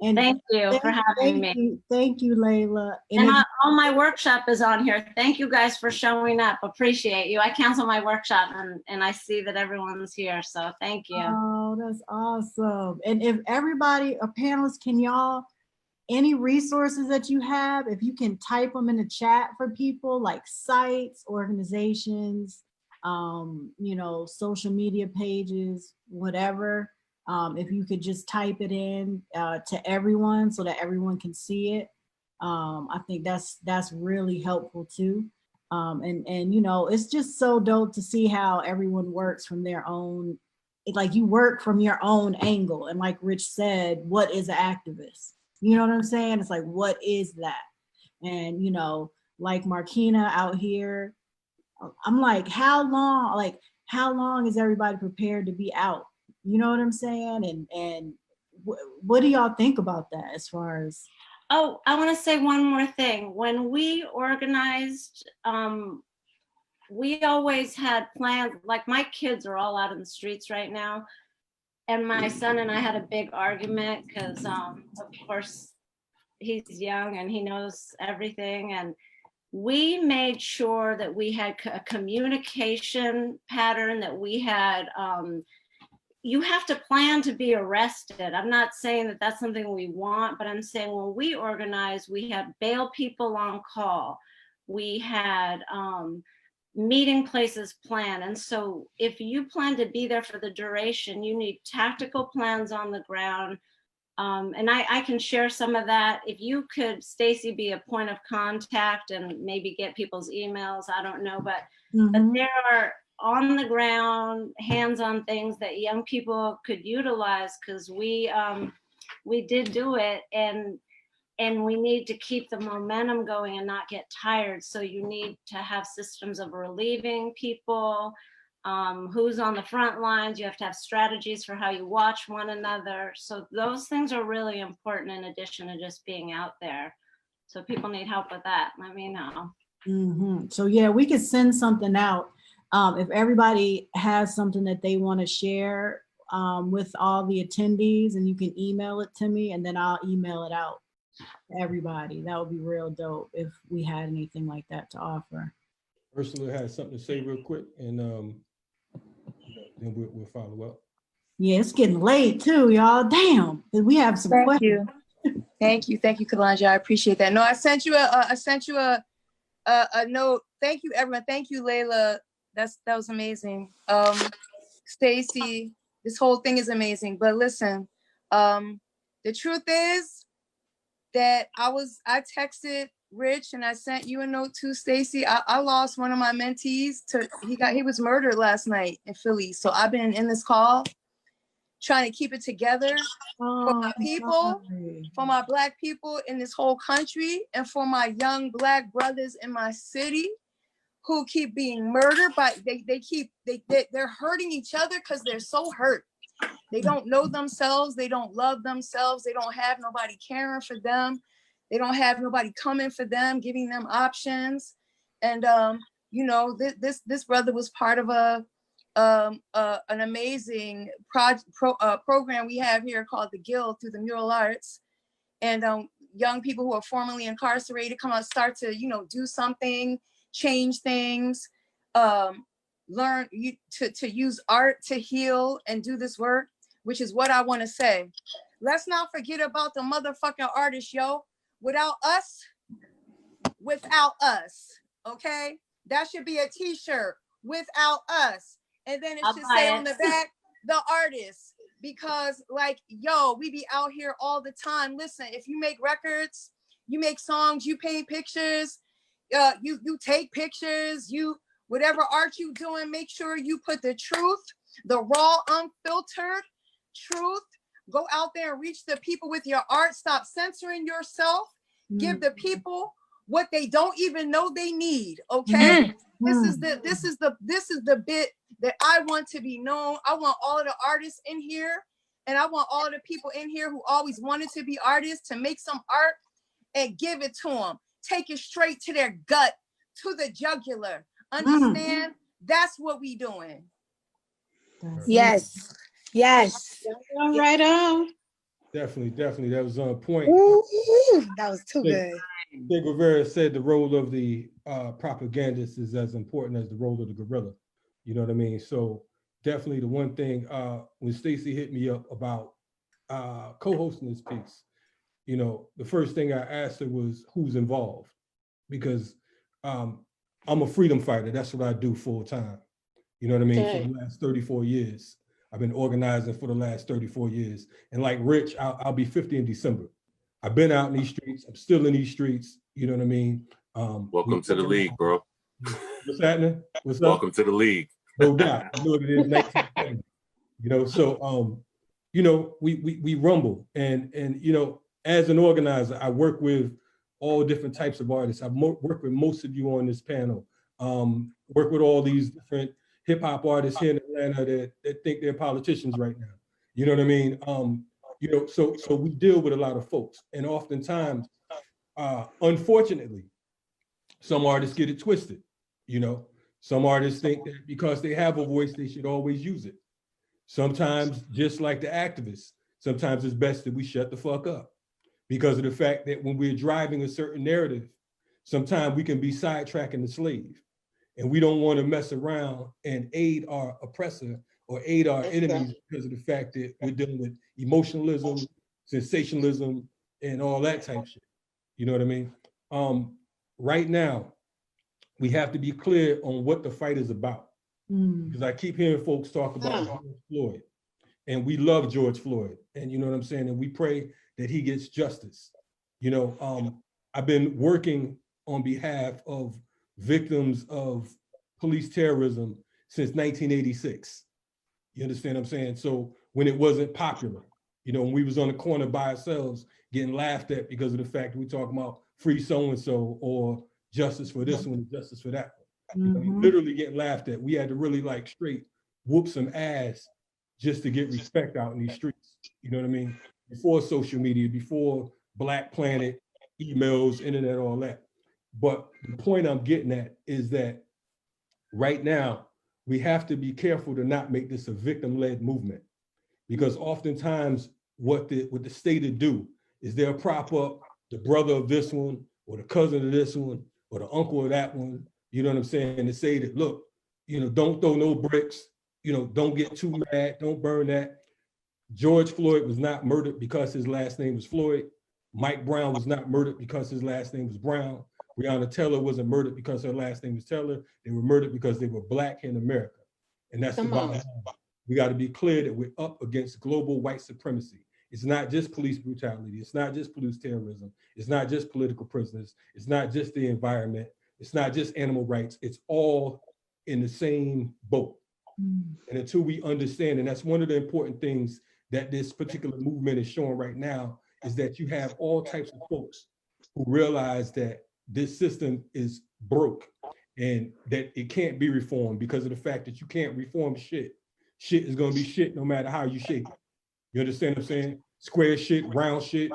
And thank you for having me. Thank you, Layla. And all my workshop is on here. Thank you guys for showing up. Appreciate you. I canceled my workshop and I see that everyone's here, so thank you. Oh, that's awesome. And if everybody, panelists, can y'all, any resources that you have, if you can type them in the chat for people, like sites, organizations, you know, social media pages, whatever. If you could just type it in to everyone so that everyone can see it. I think that's really helpful too. And you know, it's just so dope to see how everyone works from their own, like you work from your own angle. And like Rich said, what is an activist? You know what I'm saying? It's like, what is that? And you know, like Markina out here, I'm like, how long is everybody prepared to be out? You know what I'm saying? And what do y'all think about that as far as? Oh, I want to say one more thing. When we organized, we always had plans, like my kids are all out in the streets right now. And my son and I had a big argument because of course he's young and he knows everything. And we made sure that we had a communication pattern, that we had, you have to plan to be arrested. I'm not saying that that's something we want, but I'm saying when we organized, we had bail people on call. We had meeting places planned. And so if you plan to be there for the duration, you need tactical plans on the ground. And I can share some of that. If you could, Stacy, be a point of contact and maybe get people's emails, I don't know, but there are on the ground, hands-on things that young people could utilize, because we did do it, and we need to keep the momentum going and not get tired. So you need to have systems of relieving people, who's on the front lines. You have to have strategies for how you watch one another. So those things are really important in addition to just being out there. So if people need help with that, let me know. So yeah, we could send something out. If everybody has something that they want to share with all the attendees, and you can email it to me and then I'll email it out to everybody. That would be real dope if we had anything like that to offer. Ursula has something to say real quick, and then we'll follow up. Yeah, it's getting late too, y'all. Damn, we have some questions. Thank you, Kalanja. I appreciate that. No, I sent you a note. Thank you, everyone. Thank you, Layla. That was amazing. Stacy, this whole thing is amazing. But listen, the truth is that I texted Rich and I sent you a note too, Stacy. I lost one of my mentees he was murdered last night in Philly. So I've been in this call trying to keep it together for my people, for my Black people in this whole country, and for my young Black brothers in my city who keep being murdered, but they're hurting each other because they're so hurt. They don't know themselves. They don't love themselves. They don't have nobody caring for them. They don't have nobody coming for them, giving them options. And you know, this brother was part of an amazing program we have here called the Guild through the Mural Arts. And young people who are formerly incarcerated come out, start to, you know, do something, change things, learn to use art to heal and do this work, which is what I want to say. Let's not forget about the motherfucking artists, yo. Without us, okay? That should be a t-shirt, without us. And then it should say on the back, the artists. Because like, yo, we be out here all the time. Listen, if you make records, you make songs, you paint pictures, you take pictures, whatever art you doing, make sure you put the truth the raw, unfiltered truth. Go out there and reach the people with your art. Stop censoring yourself. Give the people what they don't even know they need. Okay. This is the bit that I want to be known. I want all of the artists in here, and I want all of the people in here who always wanted to be artists to make some art and give it to them. Take it straight to their gut, to the jugular. Understand? That's what we doing. Yes. Yes. All right on. Definitely. That was on point. Ooh, that was too good. Che Guevara said the role of the propagandist is as important as the role of the guerrilla. You know what I mean? So definitely the one thing, when Stacey hit me up about co-hosting this piece, you know, the first thing I asked her was who's involved, because I'm a freedom fighter. That's what I do full time. You know what I mean? For the last 34 years. I've been organizing for the last 34 years. And like Rich, I'll be 50 in December. I've been out in these streets. I'm still in these streets. You know what I mean? Welcome to the league, bro. What's happening? What's up? Welcome to the league. No doubt. I know what it is, 1970. You know, so you know, we rumble, and you know, as an organizer, I work with all different types of artists. I've worked with most of you on this panel. Work with all these different hip hop artists here in Atlanta that think they're politicians right now. You know what I mean? You know, so we deal with a lot of folks, and oftentimes, unfortunately, some artists get it twisted. You know, some artists think that because they have a voice, they should always use it. Sometimes, just like the activists, sometimes it's best that we shut the fuck up, because of the fact that when we're driving a certain narrative, sometimes we can be sidetracking the slave, and we don't want to mess around and aid our oppressor or aid our enemies because of the fact that we're dealing with emotionalism, sensationalism, and all that type of shit. You know what I mean? Right now, we have to be clear on what the fight is about. Because I keep hearing folks talk about George Floyd, and we love George Floyd, and you know what I'm saying? And we pray that he gets justice. You know, I've been working on behalf of victims of police terrorism since 1986. You understand what I'm saying? So when it wasn't popular, you know, when we was on the corner by ourselves getting laughed at because of the fact that we talking about free so-and-so or justice for this one, justice for that one. You know, literally getting laughed at. We had to really like straight whoop some ass just to get respect out in these streets. You know what I mean? Before social media, before Black Planet, emails, internet, all that. But the point I'm getting at is that right now, we have to be careful to not make this a victim-led movement, because oftentimes what the state will do is they'll prop up the brother of this one or the cousin of this one or the uncle of that one, you know what I'm saying, and say that, look, you know, don't throw no bricks, you know, don't get too mad, don't burn that. George Floyd was not murdered because his last name was Floyd. Mike Brown was not murdered because his last name was Brown. Breonna Taylor wasn't murdered because her last name was Taylor. They were murdered because they were Black in America. And that's the bottom line. We got to be clear that we're up against global white supremacy. It's not just police brutality. It's not just police terrorism. It's not just political prisoners. It's not just the environment. It's not just animal rights. It's all in the same boat. And until we understand, and that's one of the important things that this particular movement is showing right now, is that you have all types of folks who realize that this system is broke and that it can't be reformed because of the fact that you can't reform shit. Shit is gonna be shit no matter how you shape it. You understand what I'm saying? Square shit, round shit,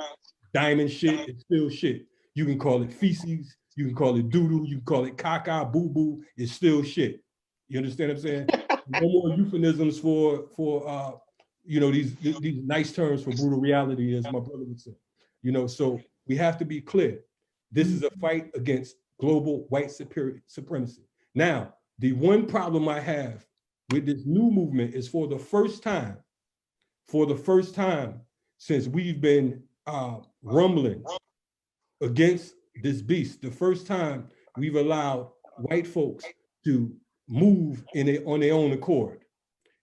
diamond shit, it's still shit. You can call it feces, you can call it doo-doo, you can call it caca, boo-boo, it's still shit. You understand what I'm saying? No more euphemisms for you know, these nice terms for brutal reality, as my brother would say. You know, so we have to be clear. This is a fight against global white supremacy. Now, the one problem I have with this new movement is for the first time since we've been rumbling against this beast, the first time we've allowed white folks to move on their own accord.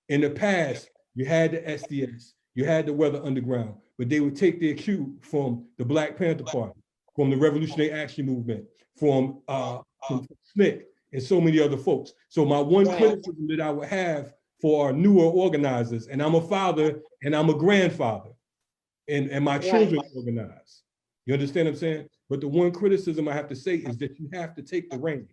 In the past, you had the SDS, you had the Weather Underground, but they would take their cue from the Black Panther Party, from the Revolutionary Action Movement, from SNCC, and so many other folks. So my one criticism that I would have for our newer organizers. And I'm a father and I'm a grandfather, and my children organize. You understand what I'm saying? But the one criticism I have to say is that you have to take the reins.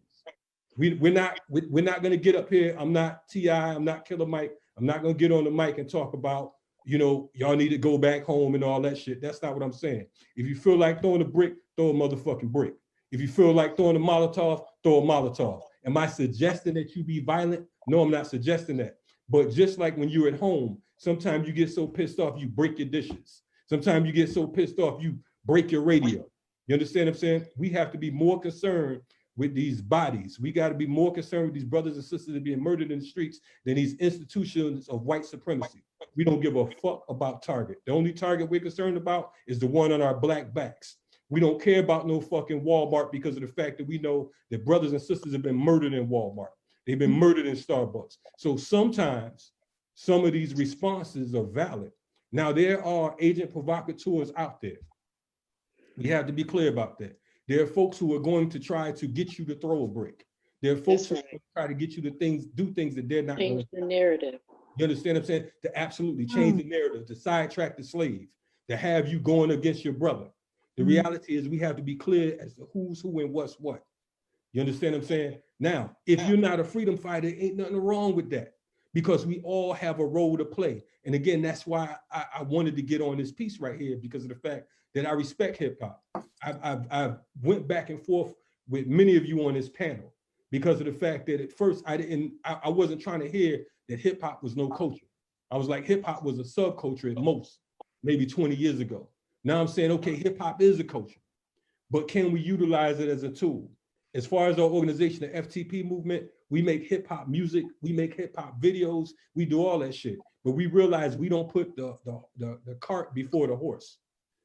We're not going to get up here. I'm not T.I., I'm not Killer Mike. I'm not going to get on the mic and talk about, you know, y'all need to go back home and all that shit. That's not what I'm saying. If you feel like throwing a brick, throw a motherfucking brick. If you feel like throwing a Molotov, throw a Molotov. Am I suggesting that you be violent? No, I'm not suggesting that. But just like when you're at home, sometimes you get so pissed off, you break your dishes. Sometimes you get so pissed off, you break your radio. You understand what I'm saying? We have to be more concerned with these bodies. We got to be more concerned with these brothers and sisters that are being murdered in the streets than these institutions of white supremacy. We don't give a fuck about Target. The only Target we're concerned about is the one on our black backs. We don't care about no fucking Walmart because of the fact that we know that brothers and sisters have been murdered in Walmart. They've been murdered in Starbucks. So sometimes some of these responses are valid. Now, there are agent provocateurs out there. We have to be clear about that. There are folks who are going to try to get you to throw a brick. There are folks who are going to try to get you to do things that they're not going to. Change the narrative. You understand what I'm saying? To absolutely change the narrative, to sidetrack the slave, to have you going against your brother. The reality is we have to be clear as to who's who and what's what. You understand what I'm saying? Now, if you're not a freedom fighter, ain't nothing wrong with that, because we all have a role to play. And again, that's why I wanted to get on this piece right here, because of the fact that I respect hip hop. I've went back and forth with many of you on this panel because of the fact that at first I wasn't trying to hear that hip hop was no culture. I was like, hip hop was a subculture at most, maybe 20 years ago. Now I'm saying, okay, hip hop is a culture, but can we utilize it as a tool? As far as our organization, the FTP movement, we make hip hop music, we make hip hop videos, we do all that shit. But we realize we don't put the cart before the horse.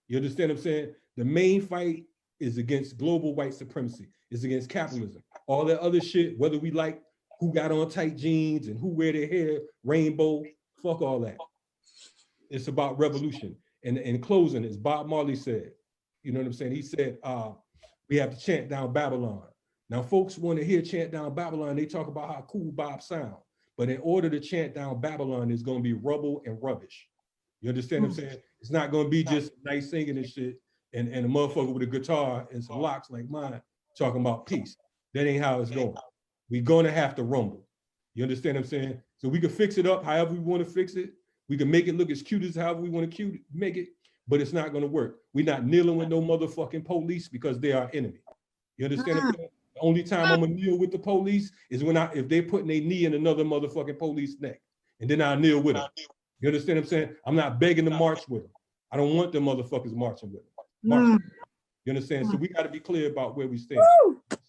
You understand what I'm saying? The main fight is against global white supremacy, is against capitalism. All that other shit, whether we like who got on tight jeans and who wear their hair rainbow, fuck all that. It's about revolution. And in closing, as Bob Marley said, you know what I'm saying? He said, we have to chant down Babylon. Now, folks want to hear chant down Babylon. They talk about how cool Bob sound. But in order to chant down Babylon, it's going to be rubble and rubbish. You understand what I'm saying? It's not going to be just nice singing and shit and a motherfucker with a guitar and some locks like mine talking about peace. That ain't how it's going. We're going to have to rumble. You understand what I'm saying? So we can fix it up however we want to fix it. We can make it look as cute as however we want to make it, but it's not going to work. We're not kneeling with no motherfucking police because they're our enemy. You understand what I'm saying? The only time I'm gonna kneel with the police is when if they're putting their knee in another motherfucking police neck, and then I'll kneel with them. You understand what I'm saying? I'm not begging to march with them. I don't want them motherfuckers marching with them. You understand? So we got to be clear about where we stand.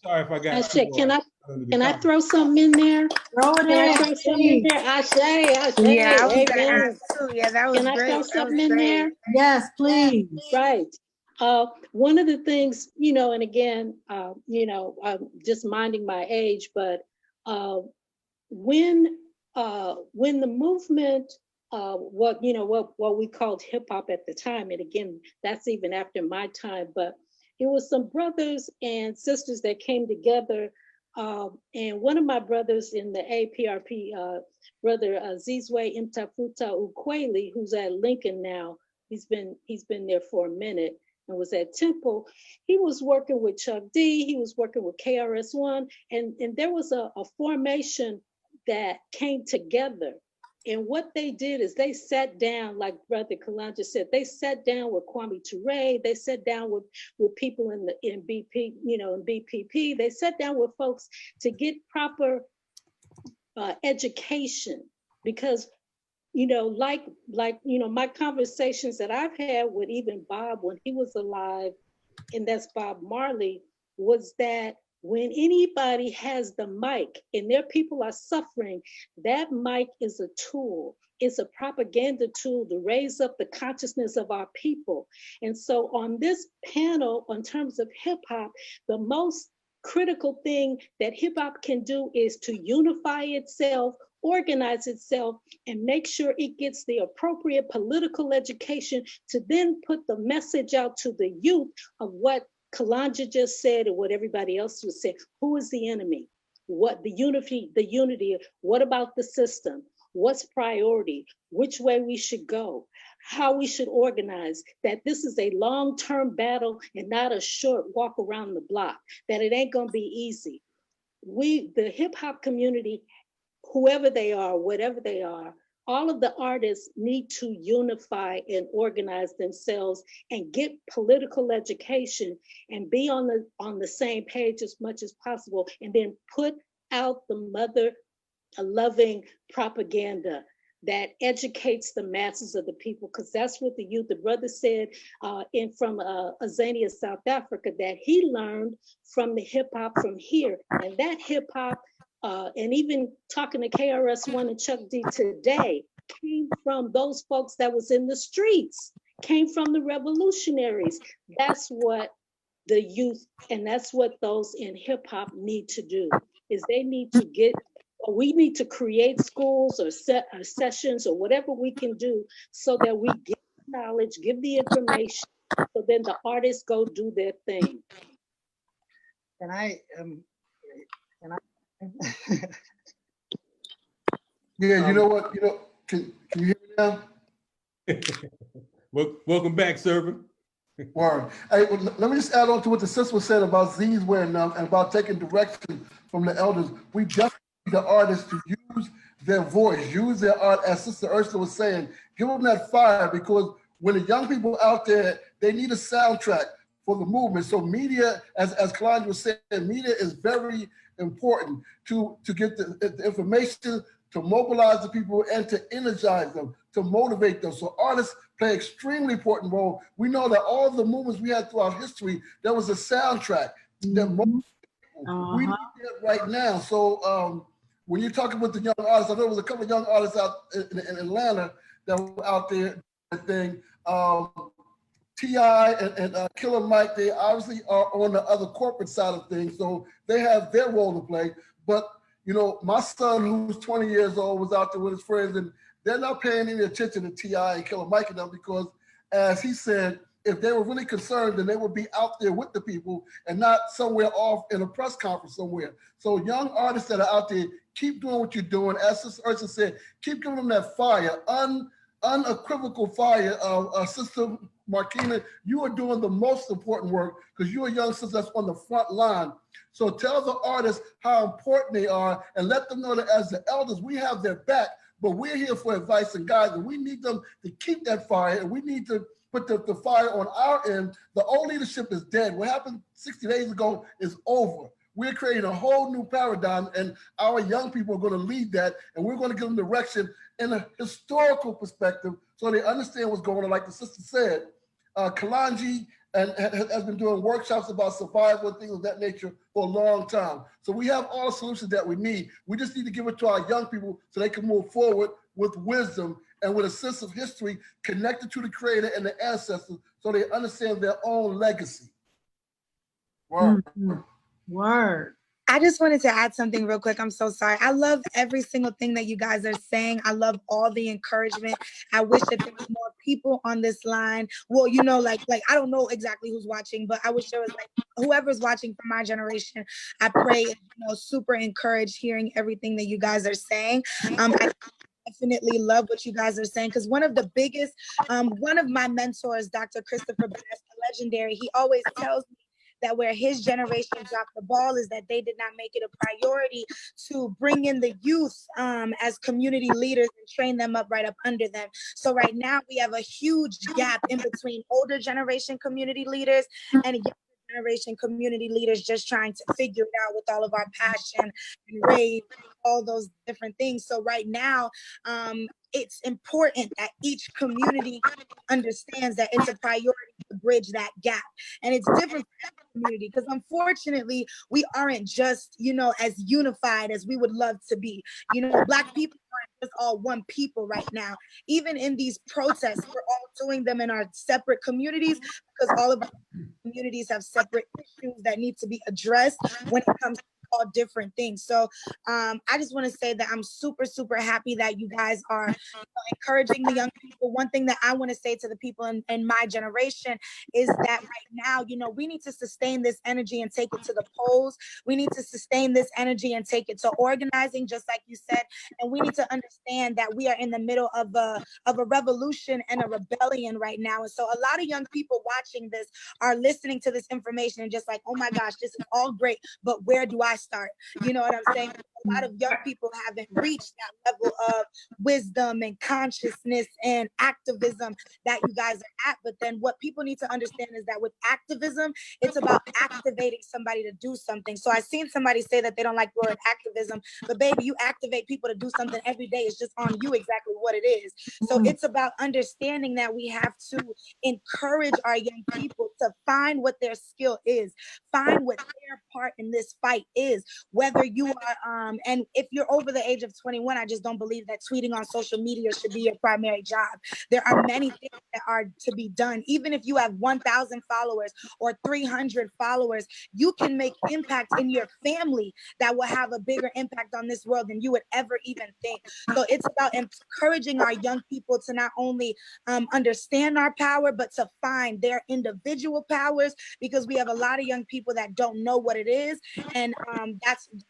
Sorry if I got. I said, can I throw something in there? Throw it in. Throw something in there? I say. Yeah, I was amen. gonna ask too. Yeah, that was Can great. I throw something in there? Yes, please. Right. One of the things, and again, I'm just minding my age, but when the movement, what we called hip hop at the time, and again, that's even after my time, but it was some brothers and sisters that came together. And one of my brothers in the APRP, brother Zizwe Imtafuta Ukweli, who's at Lincoln now, he's been there for a minute and was at Temple. He was working with Chuck D, he was working with KRS-One, and there was a formation that came together. And what they did is they sat down, like Brother Kalanja said, they sat down with Kwame Ture, they sat down with people in BP, in BPP, they sat down with folks to get proper education, because my conversations that I've had with even Bob when he was alive, and that's Bob Marley, was that when anybody has the mic and their people are suffering, that mic is a tool. It's a propaganda tool to raise up the consciousness of our people. And so on this panel, in terms of hip hop, the most critical thing that hip hop can do is to unify itself, organize itself, and make sure it gets the appropriate political education to then put the message out to the youth of what Kalanja just said and what everybody else was saying. Who is the enemy? What the unity, what about the system? what's priority, which way we should go, how we should organize, that this is a long-term battle and not a short walk around the block, that it ain't gonna be easy. The hip hop community, whoever they are, whatever they are, all of the artists need to unify and organize themselves and get political education and be on the same page as much as possible, and then put out the mother-loving propaganda that educates the masses of the people, because that's what the youth, the brother said from Azania, South Africa, that he learned from the hip hop from here. And that hip hop, and even talking to KRS-One and Chuck D today, came from those folks that was in the streets, came from the revolutionaries. That's what the youth, and that's what those in hip hop need to do, is they need to we need to create schools or sessions or whatever we can do so that we give knowledge, give the information, so then the artists go do their thing. Can I yeah, you know what? Can you hear me now? Welcome back, server. Word. Hey, let me just add on to what the sister said about Z's wearing them and about taking direction from the elders. We just need the artists to use their voice, use their art, as Sister Ursula was saying, give them that fire, because when the young people out there, they need a soundtrack for the movement. So media, as Kalani was saying, media is very important to get the information, to mobilize the people and to energize them, to motivate them. So artists play an extremely important role. We know that all the movements we had throughout history, there was a soundtrack that motivated people. We need that right now. So when you're talking with the young artists, I know there was a couple of young artists out in Atlanta that were out there, thing. T.I. and Killer Mike, they obviously are on the other corporate side of things, so they have their role to play. But my son, who's 20 years old, was out there with his friends, and they're not paying any attention to T.I. and Killer Mike and them, because, as he said, if they were really concerned, then they would be out there with the people and not somewhere off in a press conference somewhere. So young artists that are out there, keep doing what you're doing. As Sister Ursula said, keep giving them that fire, unequivocal fire. Sister Marquina, you are doing the most important work, because you're a young sister that's on the front line. So tell the artists how important they are, and let them know that as the elders, we have their back, but we're here for advice and guidance. We need them to keep that fire, and we need to put the fire on our end. The old leadership is dead. What happened 60 days ago is over. We're creating a whole new paradigm, and our young people are going to lead that, and we're going to give them direction in a historical perspective so they understand what's going on. Like the sister said, Kalanji has been doing workshops about survival and things of that nature for a long time. So we have all the solutions that we need. We just need to give it to our young people so they can move forward with wisdom and with a sense of history connected to the creator and the ancestors, so they understand their own legacy. Word. Word. I just wanted to add something real quick. I'm so sorry. I love every single thing that you guys are saying. I love all the encouragement. I wish that there was more people on this line. Well, like I don't know exactly who's watching, but I wish there was whoever's watching from my generation. I pray, super encouraged hearing everything that you guys are saying. I definitely love what you guys are saying, because one of the biggest, one of my mentors, Dr. Christopher Bass, the legendary, he always tells me that where his generation dropped the ball is that they did not make it a priority to bring in the youth as community leaders and train them up right up under them. So right now we have a huge gap in between older generation community leaders and younger generation community leaders just trying to figure it out with all of our passion and rage, all those different things. So right now, it's important that each community understands that it's a priority to bridge that gap. And it's different for every community, because unfortunately, we aren't just, as unified as we would love to be. Black people aren't just all one people right now. Even in these protests, we're all doing them in our separate communities, because all of our communities have separate issues that need to be addressed when it comes to all different things. So I just want to say that I'm super, super happy that you guys are encouraging the young people. One thing that I want to say to the people in my generation is that right now, we need to sustain this energy and take it to the polls. We need to sustain this energy and take it to organizing, just like you said. And we need to understand that we are in the middle of a revolution and a rebellion right now. And so a lot of young people watching this are listening to this information and just like, oh my gosh, this is all great, but where do I start? You know what I'm saying? A lot of young people haven't reached that level of wisdom and consciousness and activism that you guys are at. But then what people need to understand is that with activism, it's about activating somebody to do something. So I seen somebody say that they don't like the word activism, but baby, you activate people to do something every day. It's just on you exactly what it is. So it's about understanding that we have to encourage our young people to find what their skill is, find what their part in this fight is, whether you are, and if you're over the age of 21, I just don't believe that tweeting on social media should be your primary job. There are many things that are to be done. Even if you have 1,000 followers or 300 followers, you can make impact in your family that will have a bigger impact on this world than you would ever even think. So it's about encouraging our young people to not only understand our power, but to find their individual powers, because we have a lot of young people that don't know what it is. And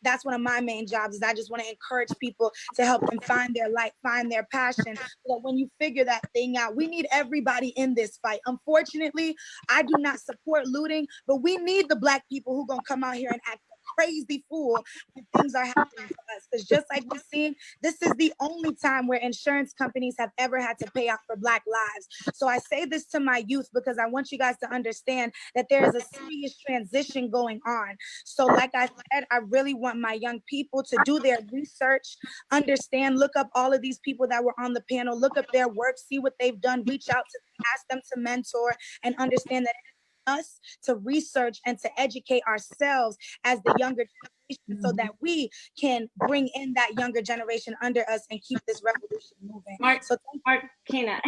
that's one of my main jobs. Is I just want to encourage people to help them find their light, find their passion. So that when you figure that thing out, we need everybody in this fight. Unfortunately, I do not support looting, but we need the Black people who gonna come out here and act crazy fool when things are happening to us. Because just like we've seen, this is the only time where insurance companies have ever had to pay out for Black lives. So I say this to my youth because I want you guys to understand that there is a serious transition going on. So like I said, I really want my young people to do their research, understand, look up all of these people that were on the panel, look up their work, see what they've done, reach out to them, ask them to mentor, and understand that us to research and to educate ourselves as the younger generation so that we can bring in that younger generation under us and keep this revolution moving. So Marquina,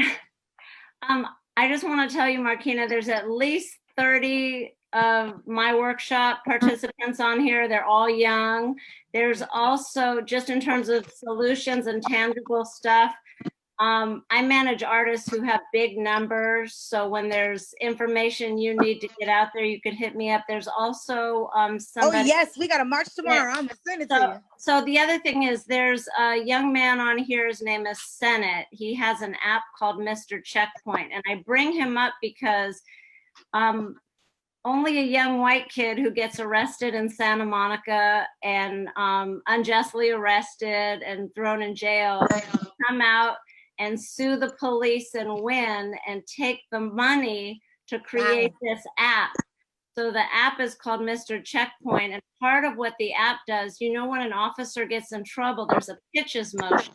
I just want to tell you, Marquina, there's at least 30 of my workshop participants on here. They're all young. There's also, just in terms of solutions and tangible stuff, I manage artists who have big numbers. So when there's information you need to get out there, you could hit me up. There's also somebody. Oh yes, we got a march tomorrow. I'm gonna send it to you. So the other thing is there's a young man on here, his name is Senate. He has an app called Mr. Checkpoint. And I bring him up because only a young white kid who gets arrested in Santa Monica and unjustly arrested and thrown in jail come out and sue the police and win and take the money to create this app. So the app is called Mr. Checkpoint. And part of what the app does, when an officer gets in trouble, there's a pitches motion.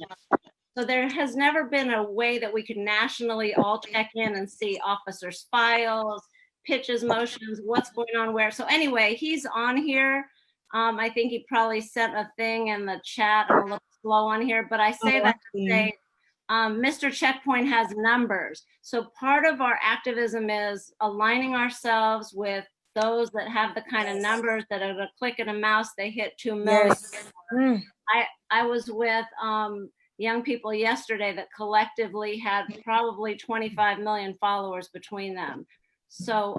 So there has never been a way that we could nationally all check in and see officers' files, pitches motions, what's going on where. So anyway, he's on here. I think he probably sent a thing in the chat. I'm a little slow on here, but I say that to say, Mr. Checkpoint has numbers. So part of our activism is aligning ourselves with those that have the kind of numbers that at a click of a mouse, they hit 2 million. Yes. I was with young people yesterday that collectively had probably 25 million followers between them. So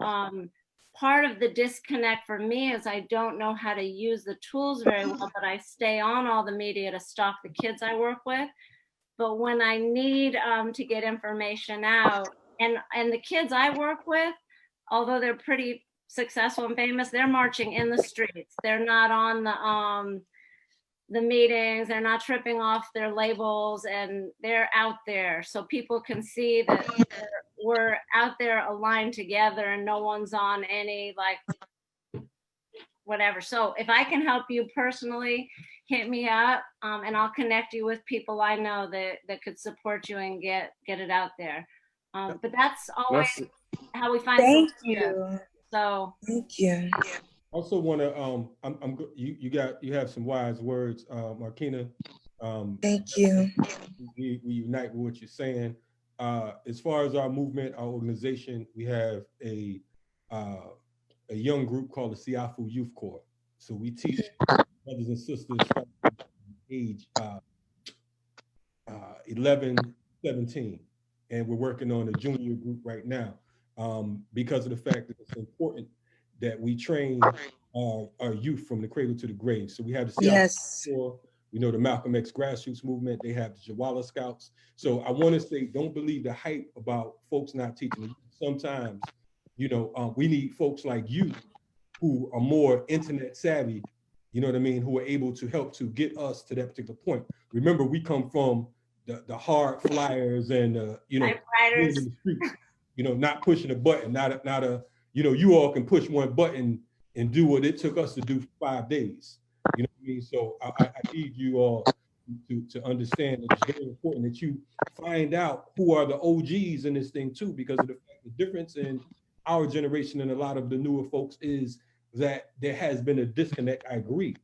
part of the disconnect for me is I don't know how to use the tools very well, but I stay on all the media to stalk the kids I work with. But when I need to get information out, and the kids I work with, although they're pretty successful and famous, they're marching in the streets. They're not on the meetings. They're not tripping off their labels, and they're out there. So people can see that we're out there aligned together and no one's on any whatever. So if I can help you personally, hit me up and I'll connect you with people I know that could support you and get it out there. But that's always how we find. Thank you. So thank you. Also want to you have some wise words, Marquina. Thank you. We unite with what you're saying. As far as our movement, our organization, we have a young group called the Siafu Youth Corps. So we teach brothers and sisters from age 11, 17. And we're working on a junior group right now because of the fact that it's important that we train our youth from the cradle to the grave. So we have the Yes. we know the Malcolm X grassroots movement, they have the Jawala Scouts. So I want to say, don't believe the hype about folks not teaching. Sometimes, you know, we need folks like you who are more internet savvy, you know what I mean, who are able to help to get us to that particular point. Remember, we come from the hard flyers and, you know, in the streets, you know, not pushing a button, not a, you know, you all can push one button and do what it took us to do for 5 days. You know what I mean? So I need you all to understand that it's very important that you find out who are the OGs in this thing too, because of the fact the difference in our generation and a lot of the newer folks is that there has been a disconnect, I agree.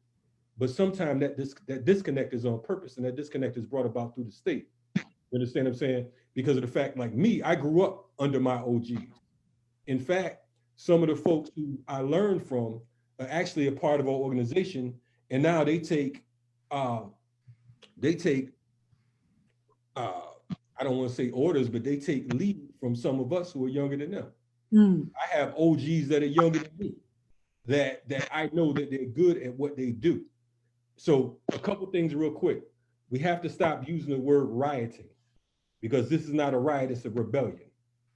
But sometimes that disconnect is on purpose, and that disconnect is brought about through the state. You understand what I'm saying? Because of the fact, like me, I grew up under my OGs. In fact, some of the folks who I learned from are actually a part of our organization, and now they take I don't want to say orders, but they take lead from some of us who are younger than them. I have OGs that are younger than me that I know that they're good at what they do. So a couple things real quick. We have to stop using the word rioting, because this is not a riot, it's a rebellion.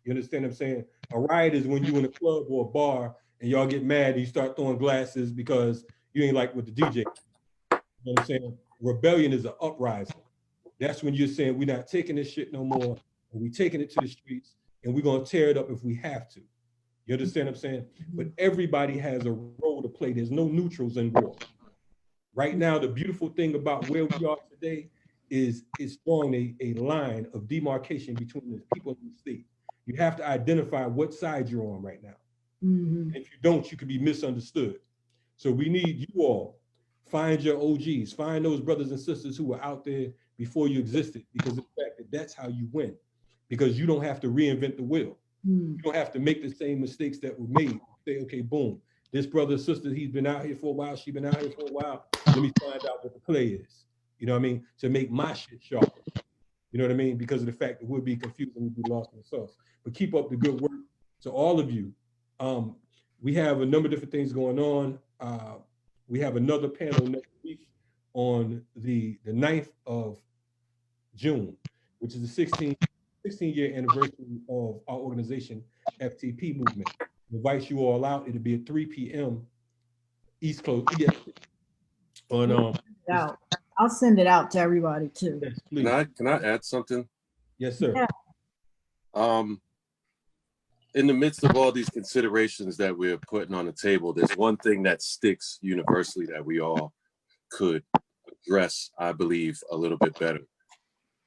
You understand what I'm saying? A riot is when you in a club or a bar and y'all get mad and you start throwing glasses because you ain't like what the DJ. You know what I'm saying? Rebellion is an uprising. That's when you're saying we're not taking this shit no more, and we taking it to the streets, and we're gonna tear it up if we have to. You understand what I'm saying? But everybody has a role to play. There's no neutrals in war. Right now, the beautiful thing about where we are today is drawing a line of demarcation between the people in the state. You have to identify what side you're on right now. If you don't, you could be misunderstood. So we need you all, find your OGs, find those brothers and sisters who were out there before you existed, because in fact, that's how you win. Because you don't have to reinvent the wheel. You don't have to make the same mistakes that were made. Say, okay, boom, this brother or sister, he's been out here for a while, she's been out here for a while. Let me find out what the play is. You know what I mean? To make my shit sharper. You know what I mean? Because of the fact that we'll be confused and we'll be lost in the sauce. But keep up the good work. To all of you, we have a number of different things going on. We have another panel next week on the 9th of June, which is the 16-year anniversary of our organization, FTP Movement. I invite you all out. It'll be at 3 p.m. East Coast. Yeah. I'll send it out to everybody too. Yes, please. Can I add something? Yes, sir. Yeah. In the midst of all these considerations that we're putting on the table, there's one thing that sticks universally that we all could address, I believe, a little bit better.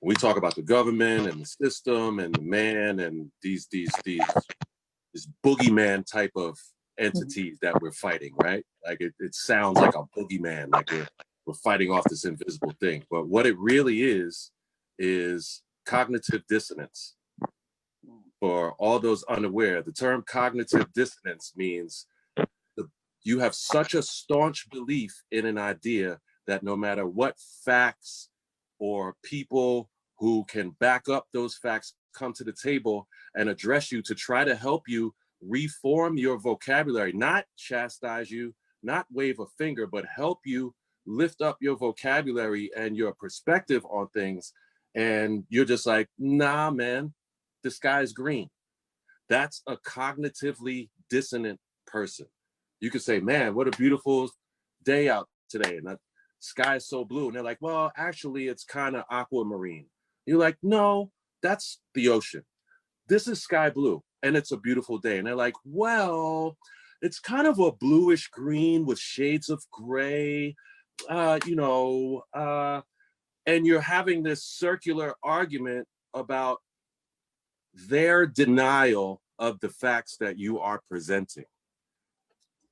When we talk about the government and the system and the man and these boogeyman type of entities that we're fighting, right? Like it sounds like a boogeyman, like we're fighting off this invisible thing. But what it really is cognitive dissonance. For all those unaware, the term cognitive dissonance means you have such a staunch belief in an idea that no matter what facts or people who can back up those facts come to the table and address you to try to help you reform your vocabulary, not chastise you, not wave a finger, but help you lift up your vocabulary and your perspective on things. And you're just like, nah, man, the sky's green. That's a cognitively dissonant person. You could say, man, what a beautiful day out today. And the sky is so blue. And they're like, well, actually, it's kind of aquamarine. You're like, no, that's the ocean. This is sky blue and it's a beautiful day. And they're like, well, it's kind of a bluish green with shades of gray, and you're having this circular argument about their denial of the facts that you are presenting.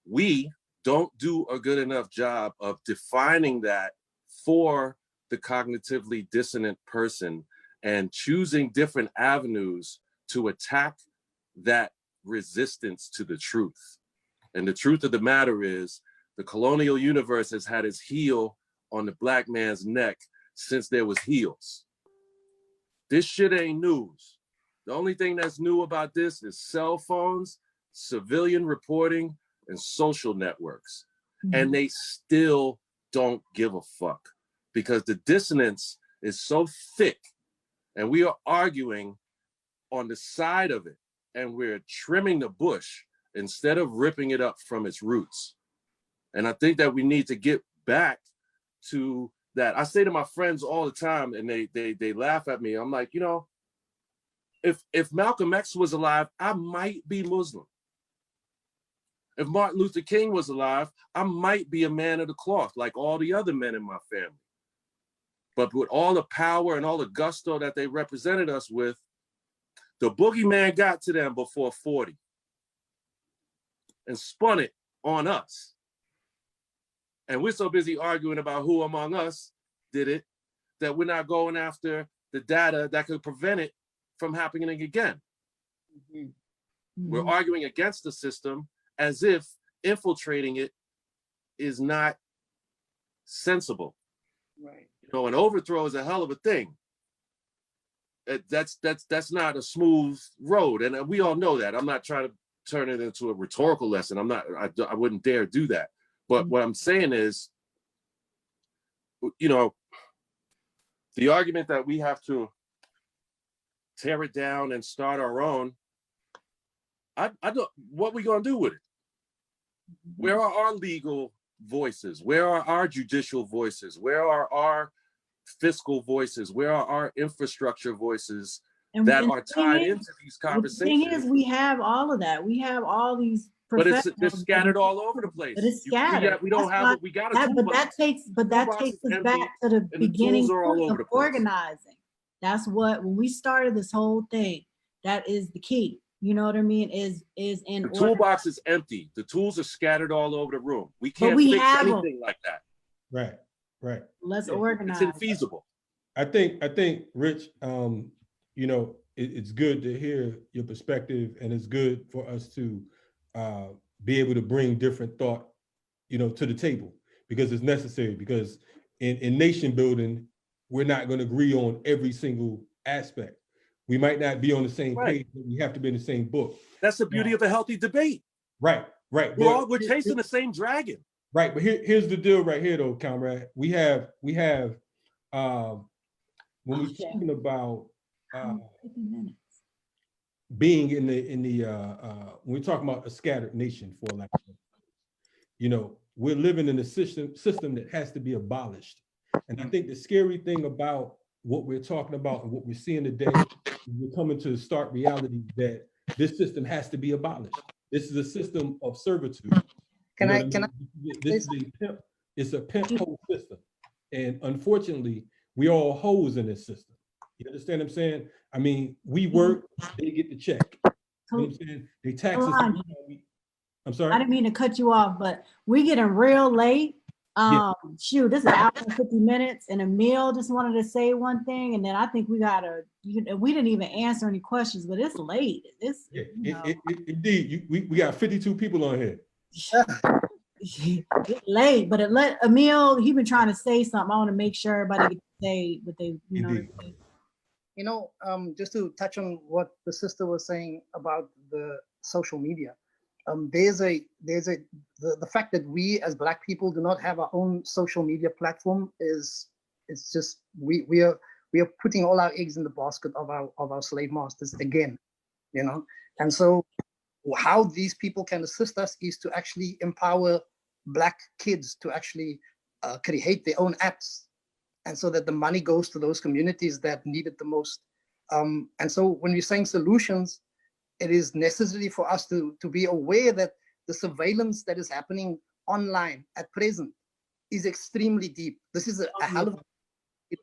We don't do a good enough job of defining that for the cognitively dissonant person and choosing different avenues to attack that resistance to the truth. And the truth of the matter is, The colonial universe has had its heel on the black man's neck since there was heels. This shit ain't news. The only thing that's new about this is cell phones, civilian reporting, and social networks. And they still don't give a fuck because the dissonance is so thick and we are arguing on the side of it and we're trimming the bush instead of ripping it up from its roots. And I think that we need to get back to that. I say to my friends all the time and they laugh at me. I'm like, you know, if Malcolm X was alive, I might be Muslim. If Martin Luther King was alive, I might be a man of the cloth like all the other men in my family. But with all the power and all the gusto that they represented us with, the boogeyman got to them before 40 and spun it on us. And we're so busy arguing about who among us did it that we're not going after the data that could prevent it from happening again. We're arguing against the system as if infiltrating it is not sensible. Right. You know, an overthrow is a hell of a thing. That's not a smooth road, and we all know that. I'm not trying to turn it into a rhetorical lesson. I wouldn't dare do that. But what I'm saying is, you know, the argument that we have to tear it down and start our own, I don't, what we gonna do with it? Where are our legal voices? Where are our judicial voices? Where are our fiscal voices? Where are our infrastructure voices that are tied into these conversations? The thing is, we have all of that. We have all these professionals. But they're scattered all over the place. But it's scattered. We don't have it. We got a toolbox. But that takes us back to the beginning of organizing. That's what, when we started this whole thing, that is the key. You know what I mean? Is in the toolbox is empty. The tools are scattered all over the room. We can't fix anything like that. Right. Let's organize. It's infeasible. I think, Rich, you know, it's good to hear your perspective, and it's good for us to be able to bring different thought, you know, to the table, because it's necessary. Because in nation building, we're not going to agree on every single aspect. We might not be on the same page, but we have to be in the same book. That's the beauty of a healthy debate. Right. We're chasing the same dragon. Right, but here's the deal right here, though, comrade. We have when we're talking about being in the when we're talking about a scattered nation, for lack of, you know, we're living in a system that has to be abolished. And I think the scary thing about what we're talking about and what we're seeing today, we're coming to the stark reality that this system has to be abolished. This is a system of servitude. It's a pimp hole system. And unfortunately, we all hoes in this system. You understand what I'm saying? I mean, we work, they get the check. You know what I'm saying? They tax us. I'm sorry? I didn't mean to cut you off, but we getting real late. Shoot, this is an hour and 50 minutes, and Emil just wanted to say one thing, and then I think we didn't even answer any questions, but it's late. Indeed, we got 52 people on here. It's late, but Emil, he been trying to say something. I want to make sure everybody can say what they, you know. You know, just to touch on what the sister was saying about the social media. The fact that we as Black people do not have our own social media platform it's just we are putting all our eggs in the basket of our slave masters again, you know. And so how these people can assist us is to actually empower Black kids to actually create their own apps, and so that the money goes to those communities that need it the most. And so when we're saying solutions, it is necessary for us to be aware that the surveillance that is happening online at present is extremely deep. This is a hell of a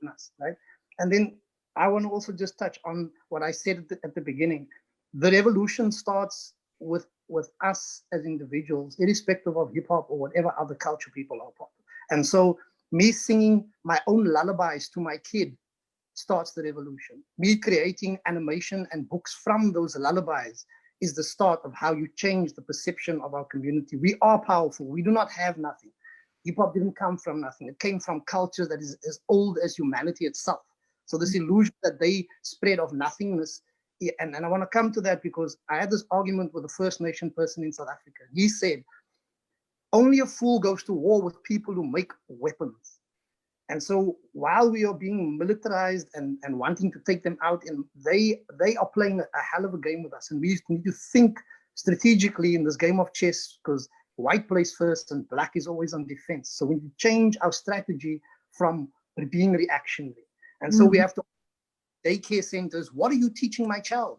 us, right? And then I want to also just touch on what I said at the beginning. The revolution starts with us as individuals, irrespective of hip hop or whatever other culture people are part of. And so me singing my own lullabies to my kid starts the revolution. Me creating animation and books from those lullabies is the start of how you change the perception of our community. We are powerful. We do not have nothing. Hip hop didn't come from nothing. It came from culture that is as old as humanity itself. So this illusion that they spread of nothingness, and I want to come to that because I had this argument with a First Nation person in South Africa. He said, only a fool goes to war with people who make weapons. And so while we are being militarized and wanting to take them out, they are playing a hell of a game with us. And we need to think strategically in this game of chess, because white plays first and black is always on defense. So we need to change our strategy from being reactionary. And so we have to, daycare centers, what are you teaching my child?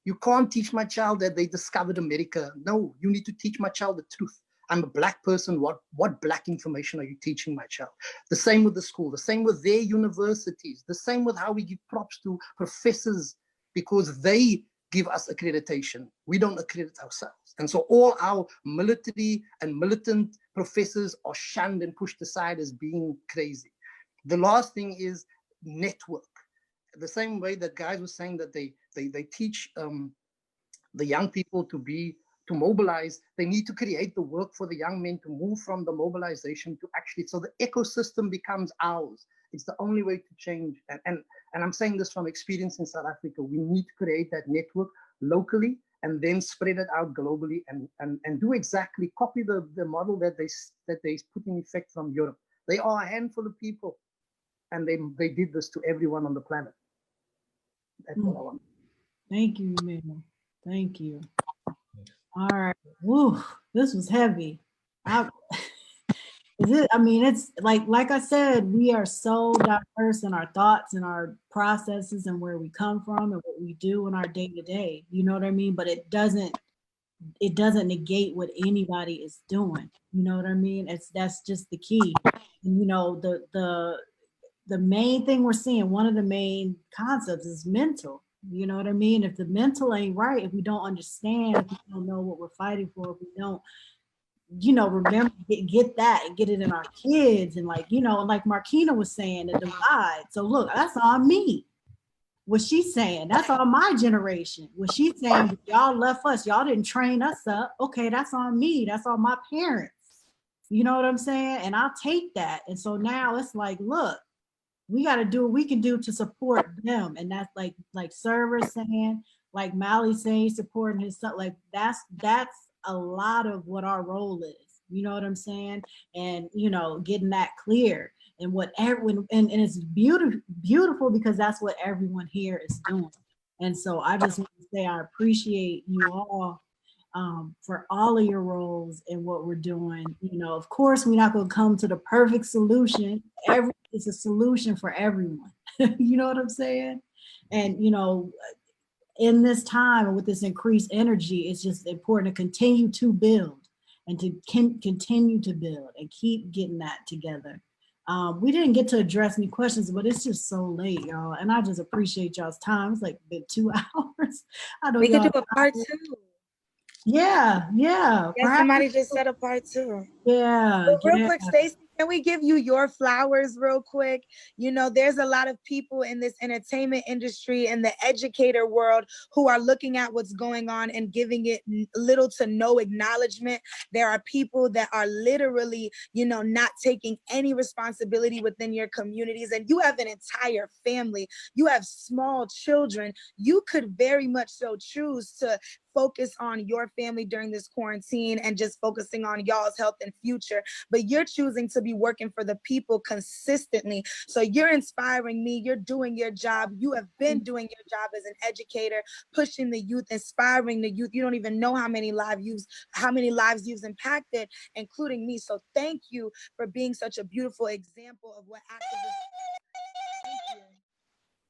You can't teach my child that they discovered America. No, you need to teach my child the truth. I'm a black person. What black information are you teaching my child? The same with the school, the same with their universities, the same with how we give props to professors because they give us accreditation. We don't accredit ourselves. And so all our military and militant professors are shunned and pushed aside as being crazy. The last thing is network. The same way that guys were saying that they teach the young people to mobilize, they need to create the work for the young men to move from the mobilization to actually, so the ecosystem becomes ours. It's the only way to change. And I'm saying this from experience in South Africa. We need to create that network locally and then spread it out globally and do exactly, copy the model that they put in effect from Europe. They are a handful of people and they did this to everyone on the planet. That's what I want. Thank you, man. Thank you. All right. Woo, this was heavy. It's like I said, we are so diverse in our thoughts and our processes and where we come from and what we do in our day to day. You know what I mean? But it doesn't negate what anybody is doing. You know what I mean? That's just the key. And, you know, the main thing we're seeing, one of the main concepts is mental. You know what I mean? If the mental ain't right, if we don't understand, if we don't know what we're fighting for, if we don't, you know, remember, get that and get it in our kids. And like, you know, like Markina was saying, the divide. So look, that's on me. What she's saying, that's on my generation. What she's saying, y'all left us, y'all didn't train us up. Okay, that's on me. That's on my parents. You know what I'm saying? And I'll take that. And so now it's like, look, we got to do what we can do to support them. And that's like Server saying, like Mally saying, supporting his son. Like that's a lot of what our role is. You know what I'm saying? And, you know, getting that clear and what everyone, and it's beautiful because that's what everyone here is doing. And so I just want to say, I appreciate you all for all of your roles and what we're doing. You know, of course, we're not going to come to the perfect solution. It's a solution for everyone. You know what I'm saying? And, you know, in this time with this increased energy, it's just important to continue to build and to continue to build and keep getting that together. We didn't get to address any questions, but it's just so late, y'all. And I just appreciate y'all's time. It's like been 2 hours. I know we could do y'all a part 2. Yeah. Yeah, somebody just said a part 2. Yeah. But real quick, Stacey, can we give you your flowers real quick? You know, there's a lot of people in this entertainment industry and the educator world who are looking at what's going on and giving it little to no acknowledgement. There are people that are literally, you know, not taking any responsibility within your communities. And you have an entire family. You have small children. You could very much so choose to focus on your family during this quarantine and just focusing on y'all's health and future, but you're choosing to be working for the people consistently. So you're inspiring me. You're doing your job. You have been doing your job as an educator, pushing the youth, inspiring the youth. You don't even know how many lives you've impacted, including me. So thank you for being such a beautiful example of what activism. Thank you.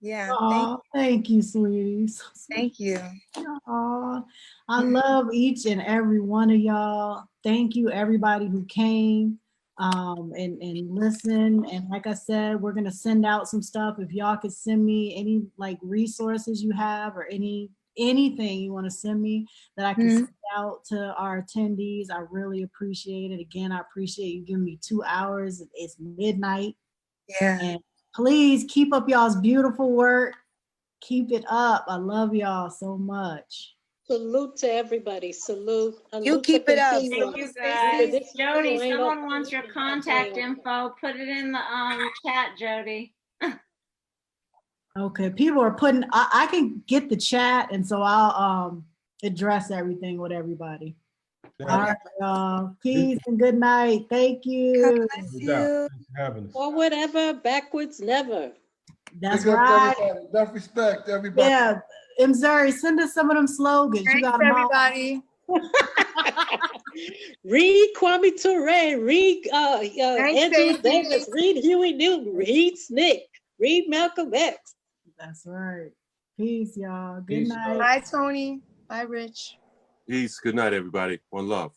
Yeah. Thank you, sweeties. Thank you. Aww. I love each and every one of y'all. Thank you, everybody who came and listen. And like I said, we're gonna send out some stuff. If y'all could send me any like resources you have or anything you want to send me that I can send out to our attendees, I really appreciate it. Again, I appreciate you giving me 2 hours. It's midnight. Yeah. And please keep up y'all's beautiful work. Keep it up. I love y'all so much. Salute to everybody. Salute. You keep it up. Thank you guys. Jody, someone wants your contact info. Put it in the chat, Jody. Okay, people are putting, I can get the chat, and so I'll address everything with everybody. All right, y'all. Peace and good night. Thank you. Or whatever, backwards never. That's Big up right. everybody. Enough respect, everybody. Yeah, Missouri, send us some of them slogans. Thanks, you got them everybody. Read Kwame Ture, read Angela Stacey. Davis, read Huey Newton, read Snick, read Malcolm X. That's right. Peace, y'all. Good Peace. night. Bye, Tony. Bye, Rich. Peace. Good night, everybody. One love.